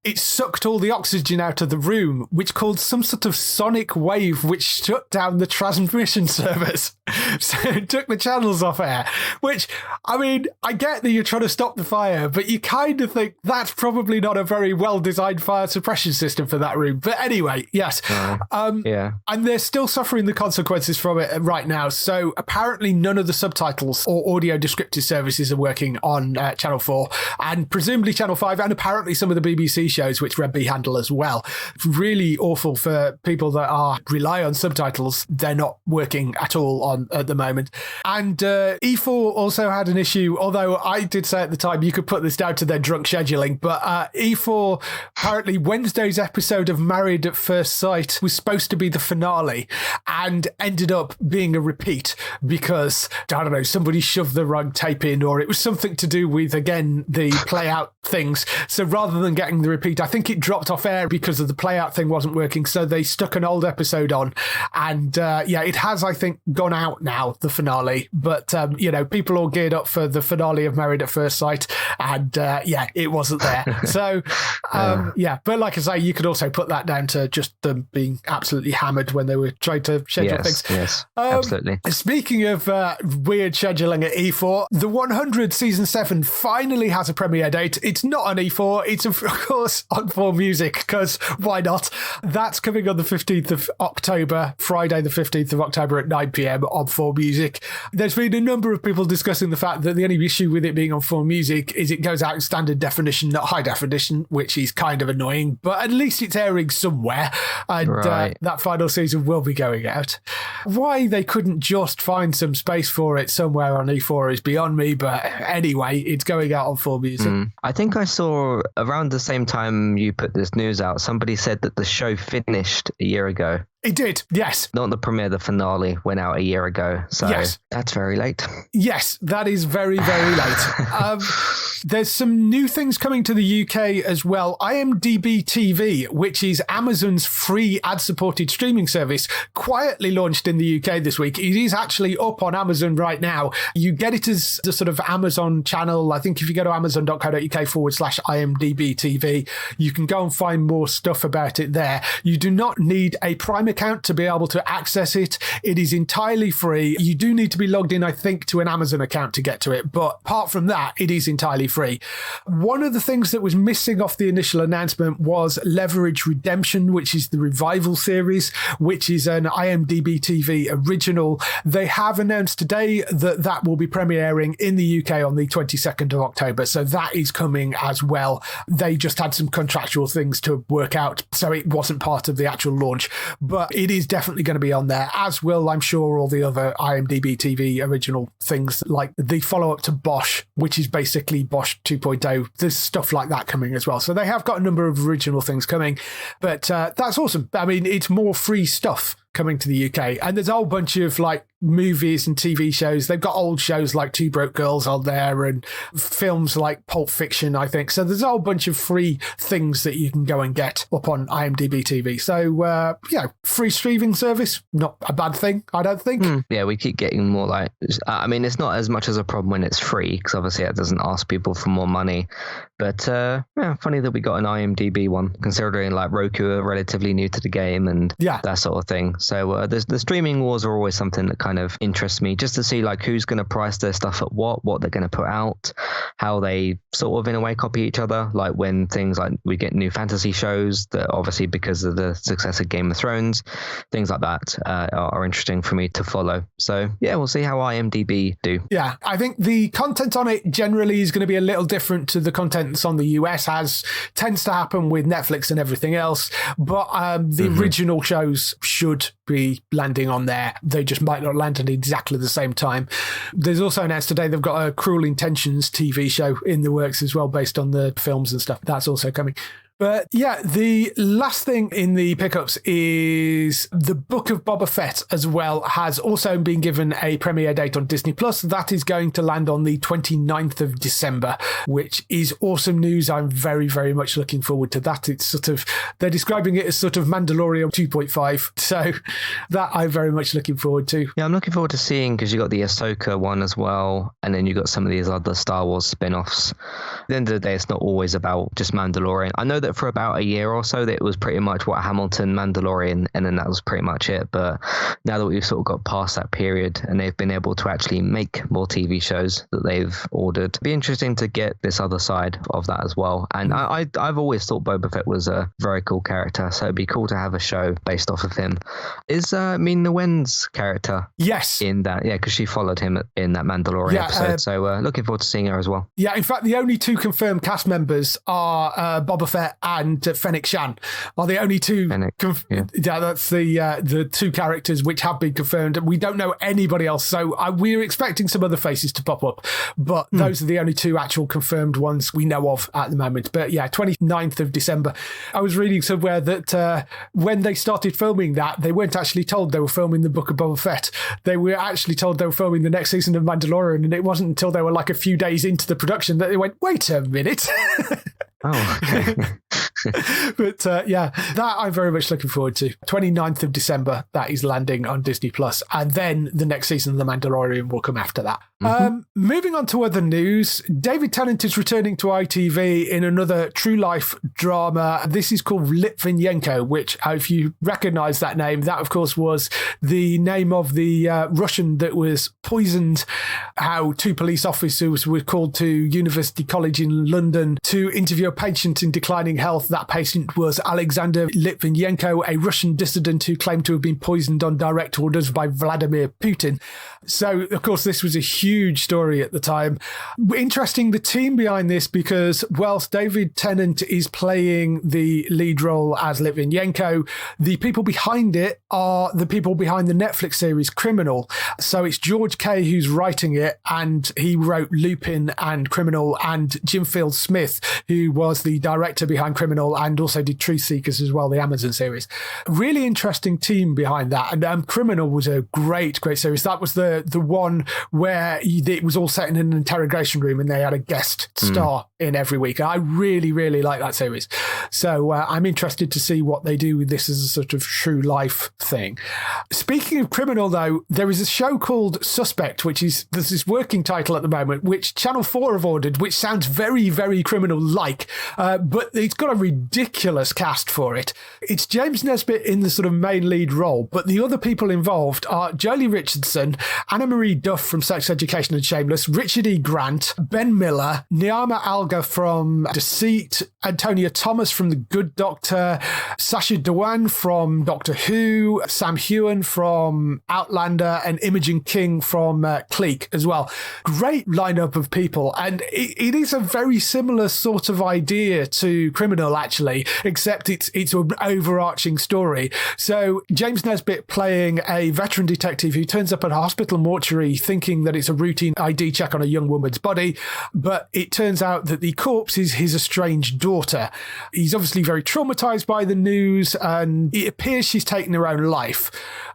it sucked all the oxygen out of the room, which caused some sort of sonic wave which shut down the transmission servers. So it took the channels off air, which, I mean, I get that you're trying to stop the fire, but you kind of think that's probably not a very well-designed fire suppression system for that room. But anyway, yes. Yeah. And they're still suffering the consequences from it right now. So apparently none of the subtitles or audio descriptive services are working on Channel 4, and presumably Channel 5, and apparently some of the BBC shows, which Red Bee handle as well. Really awful for people that rely on subtitles. They're not working at all on at the moment. And E4 also had an issue, although I did say at the time you could put this down to their drunk scheduling, but E4, apparently Wednesday's episode of Married at First Sight was supposed to be the finale and ended up being a repeat because, I don't know, somebody shoved the wrong tape in, or it was something to do with, again, the play out things. So rather than getting the repeat, I think it dropped off air because of the play out thing wasn't working. So they stuck an old episode on. And it has, I think, gone out now, the finale. But, people all geared up for the finale of Married at First Sight. And it wasn't there. So, but like I say, you could also put that down to just them being absolutely hammered when they were trying to schedule things. Yes, absolutely. Speaking of weird scheduling at E4, The 100 Season 7 finally has a premiere date. It's not on E4. It's, of course, on 4 Music, because why not? That's coming on the 15th of October, Friday the 15th of October at 9 p.m. on 4 Music. There's been a number of people discussing the fact that the only issue with it being on 4 Music is it goes out in standard definition, not high definition, which is kind of annoying, but at least it's airing somewhere, and that final season will be going out. Why they couldn't just find some space for it somewhere on E4 is beyond me, but anyway, it's going out on 4 Music. I think I saw around the same time you put this news out, somebody said that the show finished a year ago. It did, yes. Not the premiere, the finale went out a year ago. So that's very late. Yes, that is very, very late. There's some new things coming to the UK as well. Imdb TV, which is Amazon's free ad-supported streaming service, quietly launched in the UK this week. It is actually up on Amazon right now. You get it as the sort of Amazon channel. I think if you go to amazon.co.uk/IMDb TV, you can go and find more stuff about it there. You do not need a Prime account to be able to access it. It is entirely free. You do need to be logged in, I think, to an Amazon account to get to it. But apart from that, it is entirely free. One of the things that was missing off the initial announcement was Leverage Redemption, which is the revival series, which is an IMDb TV original. They have announced today that that will be premiering in the UK on the 22nd of October. So that is coming as well. They just had some contractual things to work out, so it wasn't part of the actual launch. But it is definitely going to be on there, as will, I'm sure, all the other IMDb TV original things, like the follow-up to Bosch, which is basically Bosch 2.0. There's stuff like that coming as well. So they have got a number of original things coming, but that's awesome. I mean, it's more free stuff coming to the UK, and there's a whole bunch of like movies and TV shows. They've got old shows like Two Broke Girls on there, and films like Pulp Fiction, I think. So there's a whole bunch of free things that you can go and get up on IMDb TV. So free streaming service, not a bad thing, I don't think. Yeah, we keep getting more like, I mean, it's not as much as a problem when it's free, because obviously it doesn't ask people for more money. But funny that we got an IMDb one, considering like Roku are relatively new to the game and that sort of thing. So the streaming wars are always something that kind of interests me, just to see like who's going to price their stuff at what they're going to put out, how they sort of in a way copy each other. Like when things like we get new fantasy shows that obviously because of the success of Game of Thrones, things like that are interesting for me to follow. So yeah, we'll see how IMDb do. Yeah, I think the content on it generally is going to be a little different to the content that's on the US, as tends to happen with Netflix and everything else. But the original shows should be landing on there. They just might not land at exactly the same time. There's also announced today they've got a Cruel Intentions TV show in the works as well, based on the films and stuff. That's also coming. But yeah, the last thing in the pickups is the Book of Boba Fett as well has also been given a premiere date on Disney+. That is going to land on the 29th of December, which is awesome news. I'm very, very much looking forward to that. It's sort of, they're describing it as sort of Mandalorian 2.5. So that I'm very much looking forward to. Yeah, I'm looking forward to seeing, because you got the Ahsoka one as well, and then you got some of these other Star Wars spin-offs. At the end of the day, it's not always about just Mandalorian. I know that for about a year or so that it was pretty much what Hamilton, Mandalorian, and then that was pretty much it. But now that we've sort of got past that period and they've been able to actually make more TV shows that they've ordered, it'd be interesting to get this other side of that as well. And I've always thought Boba Fett was a very cool character, so it'd be cool to have a show based off of him. Is Ming-Na Wen's character in that? Yeah, because she followed him in that Mandalorian episode. So looking forward to seeing her as well. Yeah, in fact, the only two confirmed cast members are Boba Fett and Fennec Shan are the only two. That's the two characters which have been confirmed. We don't know anybody else, so we're expecting some other faces to pop up, but those are the only two actual confirmed ones we know of at the moment. But yeah, 29th of December. I was reading somewhere that when they started filming that, they weren't actually told they were filming the Book of Boba Fett. They were actually told they were filming the next season of Mandalorian, and it wasn't until they were like a few days into the production that they went, wait a minute. Oh, okay. But yeah, that I'm very much looking forward to. 29th of December, that is landing on Disney+, and then the next season of The Mandalorian will come after that. Moving on to other news, David Tennant is returning to ITV in another true life drama. This is called Litvinenko, which, if you recognise that name, that of course was the name of the Russian that was poisoned, how two police officers were called to University College in London to interview a patient in declining health. That patient was Alexander Litvinenko, a Russian dissident who claimed to have been poisoned on direct orders by Vladimir Putin. So, of course, this was a huge story at the time. Interesting, the team behind this, because whilst David Tennant is playing the lead role as Litvinenko, the people behind it are the people behind the Netflix series Criminal. So it's George Kay who's writing it, and he wrote Lupin and Criminal, and Jim Field Smith, who was the director behind Criminal and also did Truth Seekers as well, the Amazon series. Really interesting team behind that. And Criminal was a great series. That was the one where it was all set in an interrogation room and they had a guest star in every week. I really, really like that series. So I'm interested to see what they do with this as a sort of true life thing. Speaking of Criminal, though, there is a show called Suspect, which is there's this working title at the moment, which Channel 4 have ordered, which sounds very, very Criminal-like, but it's got a ridiculous cast for it. It's James Nesbitt in the sort of main lead role, but the other people involved are Jolie Richardson, Anna Marie Duff from Sex Education and Shameless, Richard E. Grant, Ben Miller, Niama Alga from Deceit, Antonia Thomas from The Good Doctor, Sacha Dhawan from Doctor Who, Sam Heughan from Outlander, and Imogen King from Clique as well. Great lineup of people, and it is a very similar sort of idea to Criminal, actually, except it's an overarching story. So James Nesbitt playing a veteran detective who turns up at a hospital mortuary thinking that it's a routine ID check on a young woman's body, but it turns out that the corpse is his estranged daughter. He's obviously very traumatized by the news, and it appears she's taken her own life.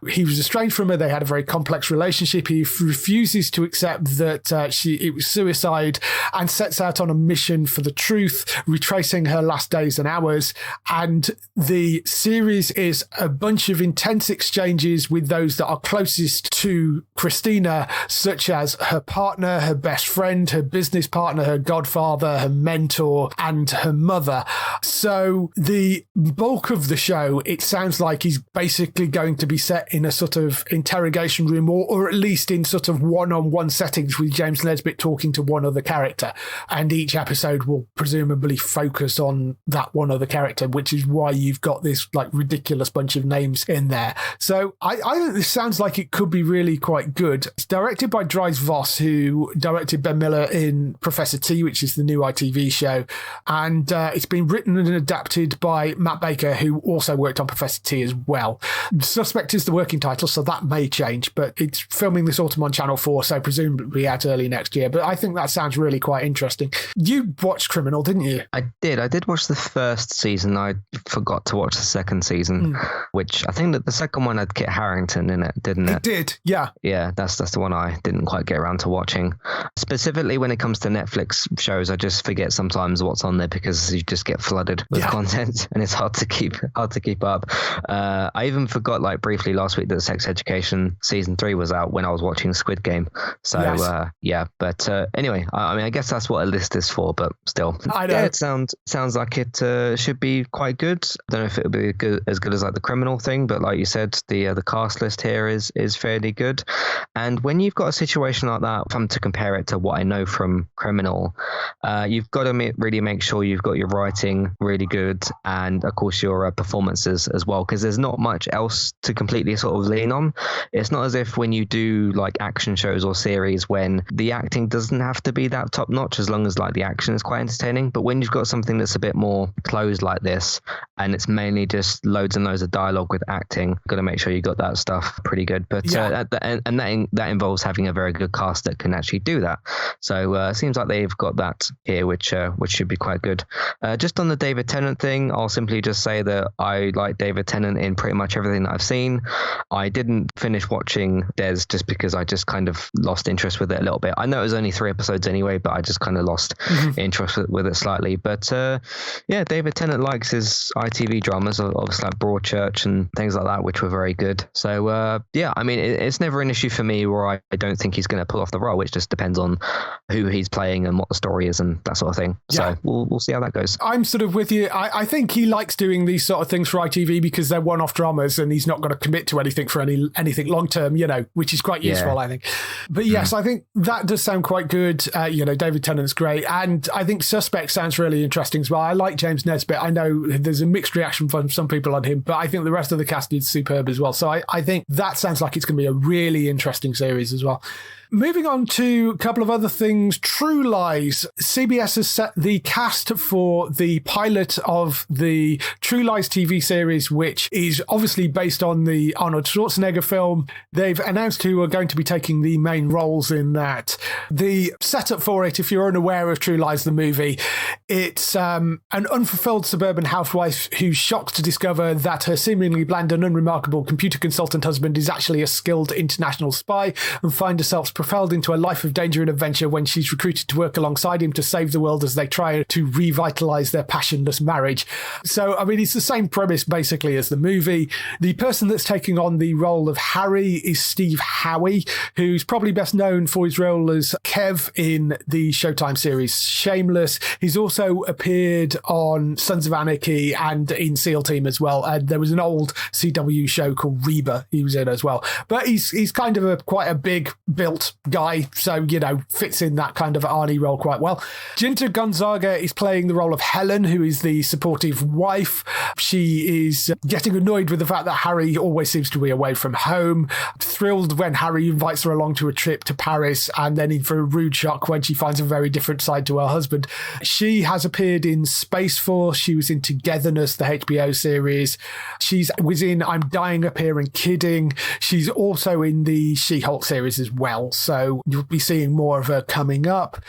He was estranged from her. They had a very complex relationship. He refuses to accept that it was suicide and sets out on a mission for the truth, retracing her last days and hours. And the series is a bunch of intense exchanges with those that are closest to Christina, such as her partner, her best friend, her business partner, her godfather, her mentor, and her mother. So the bulk of the show, it sounds like he's basically going to be set in a sort of interrogation room, or at least in sort of one-on-one settings with James Nesbitt talking to one other character. And each episode will presumably focus on that one other character, which is why you've got this like ridiculous bunch of names in there. So I think this sounds like it could be really quite good. It's directed by Dries Vos, who directed Ben Miller in Professor T, which is the new ITV show. And it's been written and adapted by Matt Baker, who also worked on Professor T as well. Suspect is the working title, so that may change, but it's filming this autumn on Channel 4, so presumably out early next year. But I think that sounds really quite interesting. You watched Criminal, didn't you? I did watch the first season. I forgot to watch the second season, which I think that the second one had Kit Harington in it, didn't it? It did, yeah. Yeah, that's the one I didn't quite get around to watching. Specifically when it comes to Netflix shows, I just forget sometimes what's on there because you just get flooded with content and it's hard to keep up. I even forgot like briefly last week that Sex Education season 3 was out when I was watching Squid Game. So but anyway, I mean, I guess that's what a list is for, but still, I know. Yeah, it sounds like it should be quite good. I don't know if it'll be as good as like the Criminal thing, but like you said, the cast list here is fairly good. And when you've got a situation like that, if I'm to compare it to what I know from Criminal, you've got to really make sure you've got your writing really good, and of course your performances as well, because there's not much else to completely sort of lean on. It's not as if when you do like action shows or series when the acting doesn't have to be that top notch, as long as like the action is quite entertaining. But when you've got something that's a bit more more closed like this, and it's mainly just loads and loads of dialogue with acting, got to make sure you got that stuff pretty good. But that involves having a very good cast that can actually do that. So it seems like they've got that here, which should be quite good. Just on the David Tennant thing, I'll simply just say that I like David Tennant in pretty much everything that I've seen. I didn't finish watching Des just because I just kind of lost interest with it a little bit. I know it was only 3 episodes anyway, but I just kind of lost interest with it slightly. But David Tennant likes his ITV dramas, obviously like Broadchurch and things like that, which were very good. So I mean, it's never an issue for me where I don't think he's going to pull off the role. It just depends on who he's playing and what the story is and that sort of thing. Yeah. So we'll see how that goes. I'm sort of with you. I think he likes doing these sort of things for ITV because they're one-off dramas and he's not going to commit to anything for anything long-term, which is quite useful, I think. But yes, I think that does sound quite good. David Tennant's great. And I think Suspect sounds really interesting as well. I like James Nesbitt. I know there's a mixed reaction from some people on him, but I think the rest of the cast is superb as well. So I think that sounds like it's going to be a really interesting series as well. Moving on to a couple of other things. True Lies. CBS has set the cast for the pilot of the True Lies TV series, which is obviously based on the Arnold Schwarzenegger film. They've announced who are going to be taking the main roles in that. The setup for it, if you're unaware of True Lies, the movie, it's an unfulfilled suburban housewife who's shocked to discover that her seemingly bland and unremarkable computer consultant husband is actually a skilled international spy and finds herself propelled into a life of danger and adventure when she's recruited to work alongside him to save the world as they try to revitalize their passionless marriage. So, I mean, it's the same premise basically as the movie. The person that's taking on the role of Harry is Steve Howey, who's probably best known for his role as Kev in the Showtime series Shameless. He's also appeared on Sons of Anarchy and in SEAL Team as well. And there was an old CW show called Reba he was in as well. But he's kind of quite a big built guy, so fits in that kind of Arnie role quite well. Ginta Gonzaga is playing the role of Helen, who is the supportive wife. She is getting annoyed with the fact that Harry always seems to be away from home, thrilled when Harry invites her along to a trip to Paris, and then in for a rude shock when she finds a very different side to her husband. She has appeared in Space Force. She was in Togetherness, the HBO series. She was in I'm Dying Up Here and Kidding. She's also in the She-Hulk series as well, so you'll be seeing more of her coming up.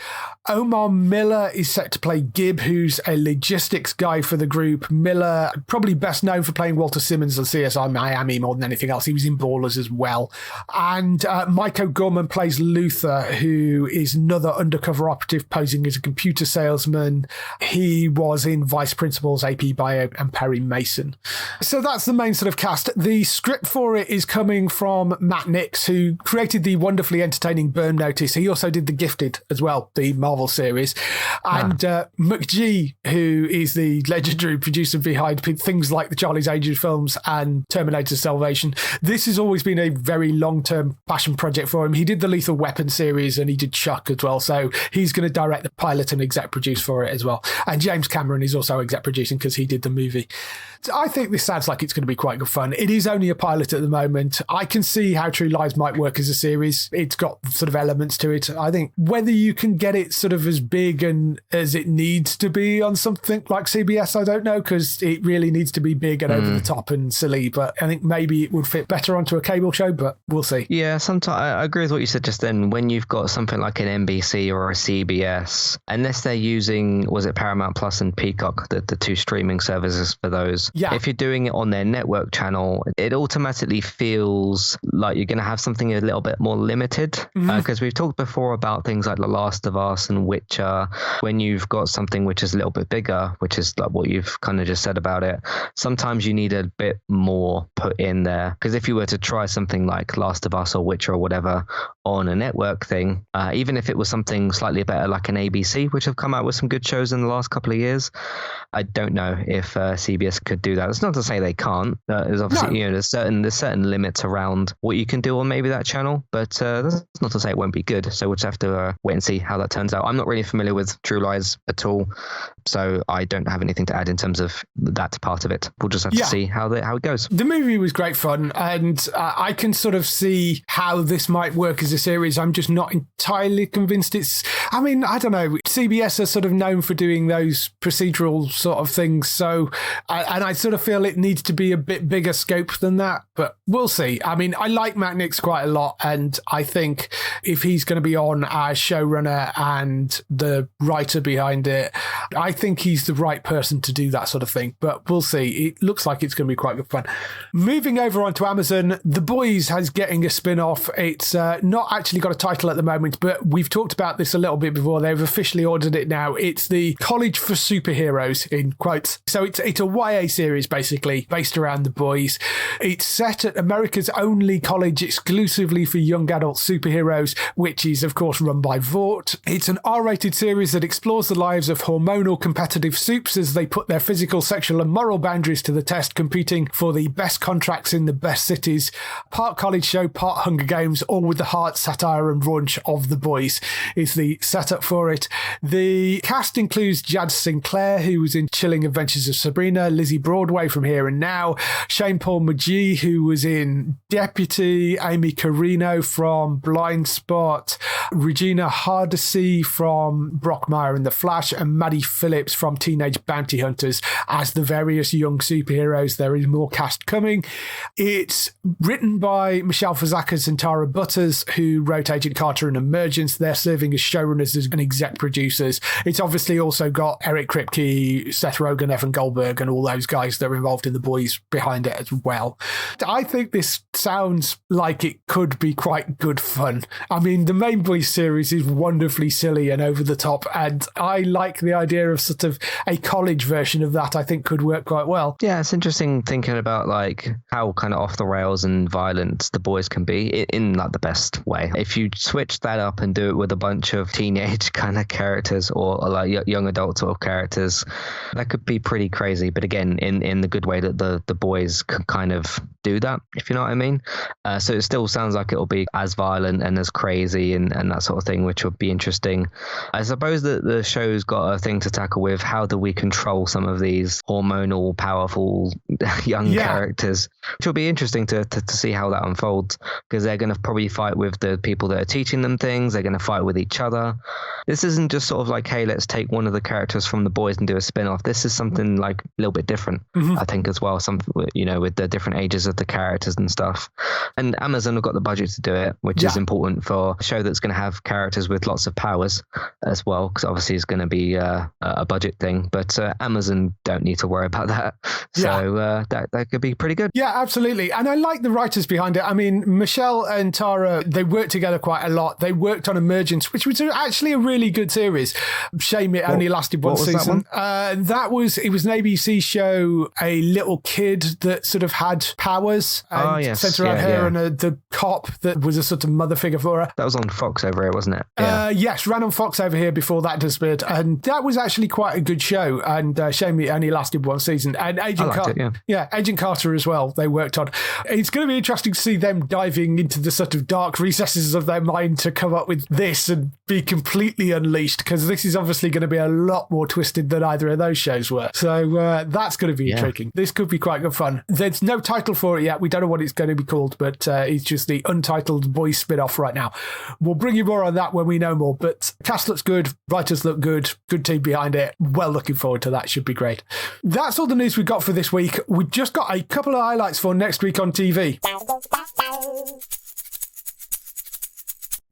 Omar Miller is set to play Gib, who's a logistics guy for the group. Miller, probably best known for playing Walter Simmons on CSI Miami more than anything else. He was in Ballers as well. And Mike O'Gorman plays Luther, who is another undercover operative posing as a computer salesman. He was in Vice Principals, AP Bio, and Perry Mason. So that's the main sort of cast. The script for it is coming from Matt Nix, who created the wonderfully entertaining Burn Notice. He also did The Gifted as well, the Marvel series. And McGee, who is the legendary producer behind things like the Charlie's Angels films and Terminator Salvation. This has always been a very long-term passion project for him. He did the Lethal Weapon series and he did Chuck as well. So he's going to direct the pilot and exec produce for it as well. And James Cameron is also exec producing because he did the movie. So I think this sounds like it's going to be quite good fun. It is only a pilot at the moment. I can see how True Lies might work as a series. It's got sort of elements to it. I think whether you can get it sort of as big and as it needs to be on something like CBS, I don't know, because it really needs to be big and over the top and silly. But I think maybe it would fit better onto a cable show, but we'll see. Yeah, sometimes I agree with what you said just then. When you've got something like an NBC or a CBS, unless they're using, was it Paramount Plus and Peacock, the two streaming services for those? Yeah. If you're doing it on their network channel, it automatically feels like you're going to have something a little bit more limited. Because we've talked before about things like The Last of Us and Witcher. When you've got something which is a little bit bigger, which is like what you've kind of just said about it, sometimes you need a bit more put in there. Because if you were to try something like Last of Us or Witcher or whatever on a network thing, even if it was something slightly better like an ABC, which have come out with some good shows in the last couple of years, I don't know if CBS could do that. It's not to say they can't. There's obviously there's certain limits around what you can do on maybe that channel, but that's not to say it won't be good. So we'll just have to wait and see how that turns out. I'm not really familiar with True Lies at all, so I don't have anything to add in terms of that part of it. We'll just have to see how it goes. The movie was great fun, and I can sort of see how this might work as a series. I'm just not entirely convinced it's... I mean, I don't know. CBS are sort of known for doing those procedural sort of things. So, and I sort of feel it needs to be a bit bigger scope than that, but we'll see. I mean, I like Matt Nix quite a lot, and I think if he's going to be on as showrunner and the writer behind it, I think he's the right person to do that sort of thing, but we'll see. It looks like it's going to be quite good fun. Moving over onto Amazon, The Boys has getting a spin-off. It's not actually got a title at the moment, but we've talked about this a little bit before. They've officially ordered it now. It's the College for Superheroes, in quotes. So it's a YA series, basically, based around The Boys. It's set at America's only college exclusively for young adult superheroes, which is, of course, run by Vought. It's an R-rated series that explores the lives of hormonal competitive supes as they put their physical, sexual and moral boundaries to the test, competing for the best contracts in the best cities. Part college show, part Hunger Games, all with the heart, satire and raunch of The Boys is the setup for it. The cast includes Jad Sinclair, who was in Chilling Adventures of Sabrina, Lizzie Broadway from Here and Now, Shane Paul McGee, who was in Deputy, Amy Carino from Blind Spot, Regina Hardesty from Brockmire and The Flash, and Maddie Phillips from Teenage Bounty Hunters as the various young superheroes. There is more cast coming. It's written by Michelle Fazakas and Tara Butters, who wrote Agent Carter and Emergence. They're serving as showrunners and exec producers. It's obviously also got Eric Kripke, Seth Rogen, Evan Goldberg, and all those guys that are involved in The Boys behind it as well. I think this sounds like it could be quite good fun. I mean, the main Boys series is wonderfully silly and over the top, and I like the idea of sort of a college version of that. I think could work quite well. Yeah, it's interesting thinking about like how kind of off the rails and violent The Boys can be in like the best way. If you switch that up and do it with a bunch of teenage kind of characters or like young adult sort of characters, that could be pretty crazy. But again, in the good way that the Boys can kind of do that, if you know what I mean. So it still sounds like it'll be as violent and as crazy and that sort of thing, which would be interesting. I suppose that the show's got a thing to tackle with how do we control some of these hormonal, powerful young characters, which will be interesting to see how that unfolds, because they're going to probably fight with the people that are teaching them things. They're going to fight with each other. This isn't just sort of like, hey, let's take one of the characters from The Boys and do a spin-off. This is something like a little bit different, I think, as well. Some, you know, with the different ages of the characters and stuff. And Amazon have got the budget to do it, which is important for a show that's going to have characters with lots of powers as well, because obviously it's going to be a budget thing. But Amazon don't need to worry about that. So that could be pretty good. Yeah, absolutely. And I like the writers behind it. I mean, Michelle and Tara, they worked together quite a lot. They worked on Emergence, which was actually a really good series. Shame it only lasted one season. It was an ABC show, a little kid that sort of had powers and centered around her and the cop that was a sort of mother figure for her. That was on Fox over here, wasn't it? Yes, ran on Fox over here before that disappeared. And that was actually quite a good show. And shame it only lasted one season. And Agent Carter, Agent Carter as well, they worked on. It's going to be interesting to see them diving into the sort of dark recesses of their mind to come up with this and be completely unleashed, because this is obviously going to be a lot more twisted than either of those shows were. So that's going to be intriguing. This could be quite good fun. There's no title for it yet. We don't know what it's going to be called, but it's just the Untitled Boys spin-off right now. We'll bring you more on that when we know more, but cast looks good, writers look good team behind it. Well, looking forward to that. Should be great. That's all the news we've got for this week. We've just got a couple of highlights for next week on TV.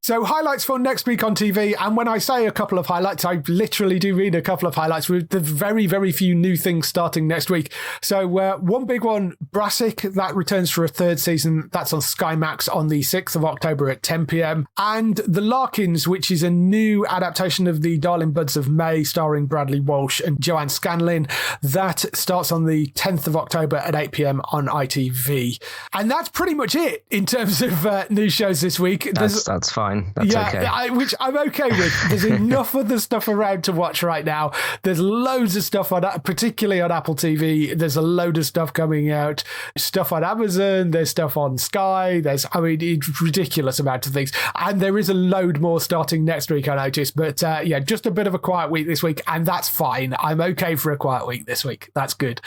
So highlights for next week on TV, and when I say a couple of highlights, I literally do mean a couple of highlights with the very, very few new things starting next week. So one big one, Brassic, that returns for a third season. That's on Sky Max on the 6th of October at 10 p.m. And The Larkins, which is a new adaptation of The Darling Buds of May, starring Bradley Walsh and Joanne Scanlon. That starts on the 10th of October at 8 p.m. on ITV. And that's pretty much it in terms of new shows this week. That's fine. That's okay. Which I'm okay with. There's enough other stuff around to watch right now. There's loads of stuff on, particularly on Apple TV. There's a load of stuff coming out. Stuff on Amazon. There's stuff on Sky. It's ridiculous amount of things. And there is a load more starting next week, I noticed. But just a bit of a quiet week this week, and that's fine. I'm okay for a quiet week this week. That's good.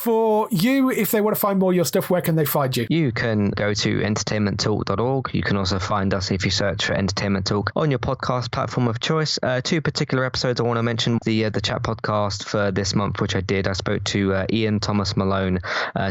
for you, if they want to find more of your stuff, where can they find you? You can go to entertainmenttalk.org. You can also find us if you search for Entertainment Talk on your podcast platform of choice. Two particular episodes I want to mention. The chat podcast for this month, which I did. I spoke to Ian Thomas Malone.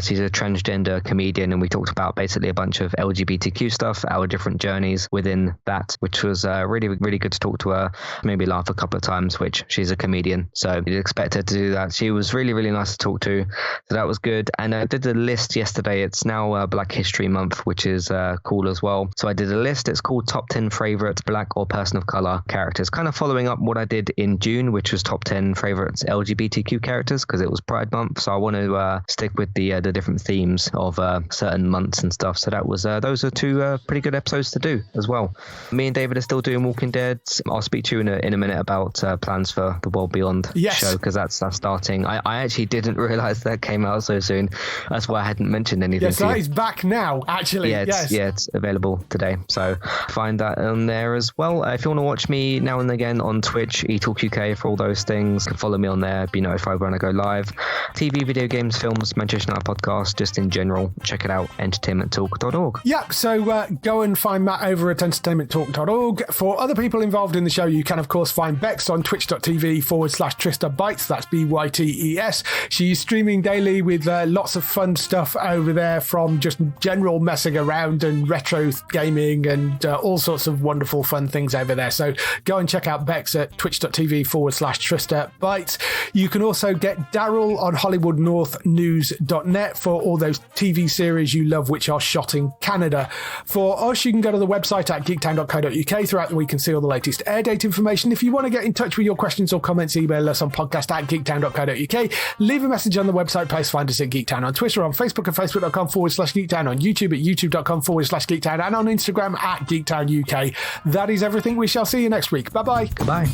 She's a transgender comedian, and we talked about basically a bunch of LGBTQ stuff, our different journeys within that, which was really, really good to talk to her. Maybe laugh a couple of times, which she's a comedian, so you'd expect her to do that. She was really, really nice to talk to, so that was good. And I did a list yesterday. It's now Black History Month, which is cool as well. So I did a list. It's called Top 10 Favorite Black or Person of Color Characters, kind of following up what I did in June, which was Top 10 Favorite LGBTQ Characters, because it was Pride Month. So I want to stick with the different themes of certain months and stuff. So that was those are two pretty good episodes to do as well. Me and David are still doing Walking Dead. I'll speak to you in a minute about plans for the World Beyond show, because that's starting. I actually didn't realize that came out so soon. That's why I hadn't mentioned anything. Yes, that is back now, actually. Yeah, it's available today. So find that on there as well. If you want to watch me now and again on Twitch, eTalkUK for all those things, you can follow me on there, be notified when I go live. TV, video games, films, Manchester United podcast, just in general, check it out, entertainmenttalk.org. Yeah, so go and find Matt over at entertainmenttalk.org. For other people involved in the show, you can, of course, find Bex on twitch.tv/TristaBytes. That's BYTES. She's streaming daily with lots of fun stuff over there, from just general messing around and retro gaming and all sorts of wonderful fun things over there. So go and check out Bex at twitch.tv/TristaBytes. You can also get Daryl on HollywoodNorthNews.net for all those TV series you love which are shot in Canada. For us, you can go to the website at geektown.co.uk throughout the week and see all the latest air date information. If you want to get in touch with your questions or comments, email us on podcast@geektown.co.uk. Leave a message on the website page. Find us at Geektown on Twitter, on Facebook at facebook.com/Geektown, on YouTube at youtube.com/Geektown, and on Instagram at Geektown UK. That is everything. We shall see you next week. Bye-bye. Goodbye.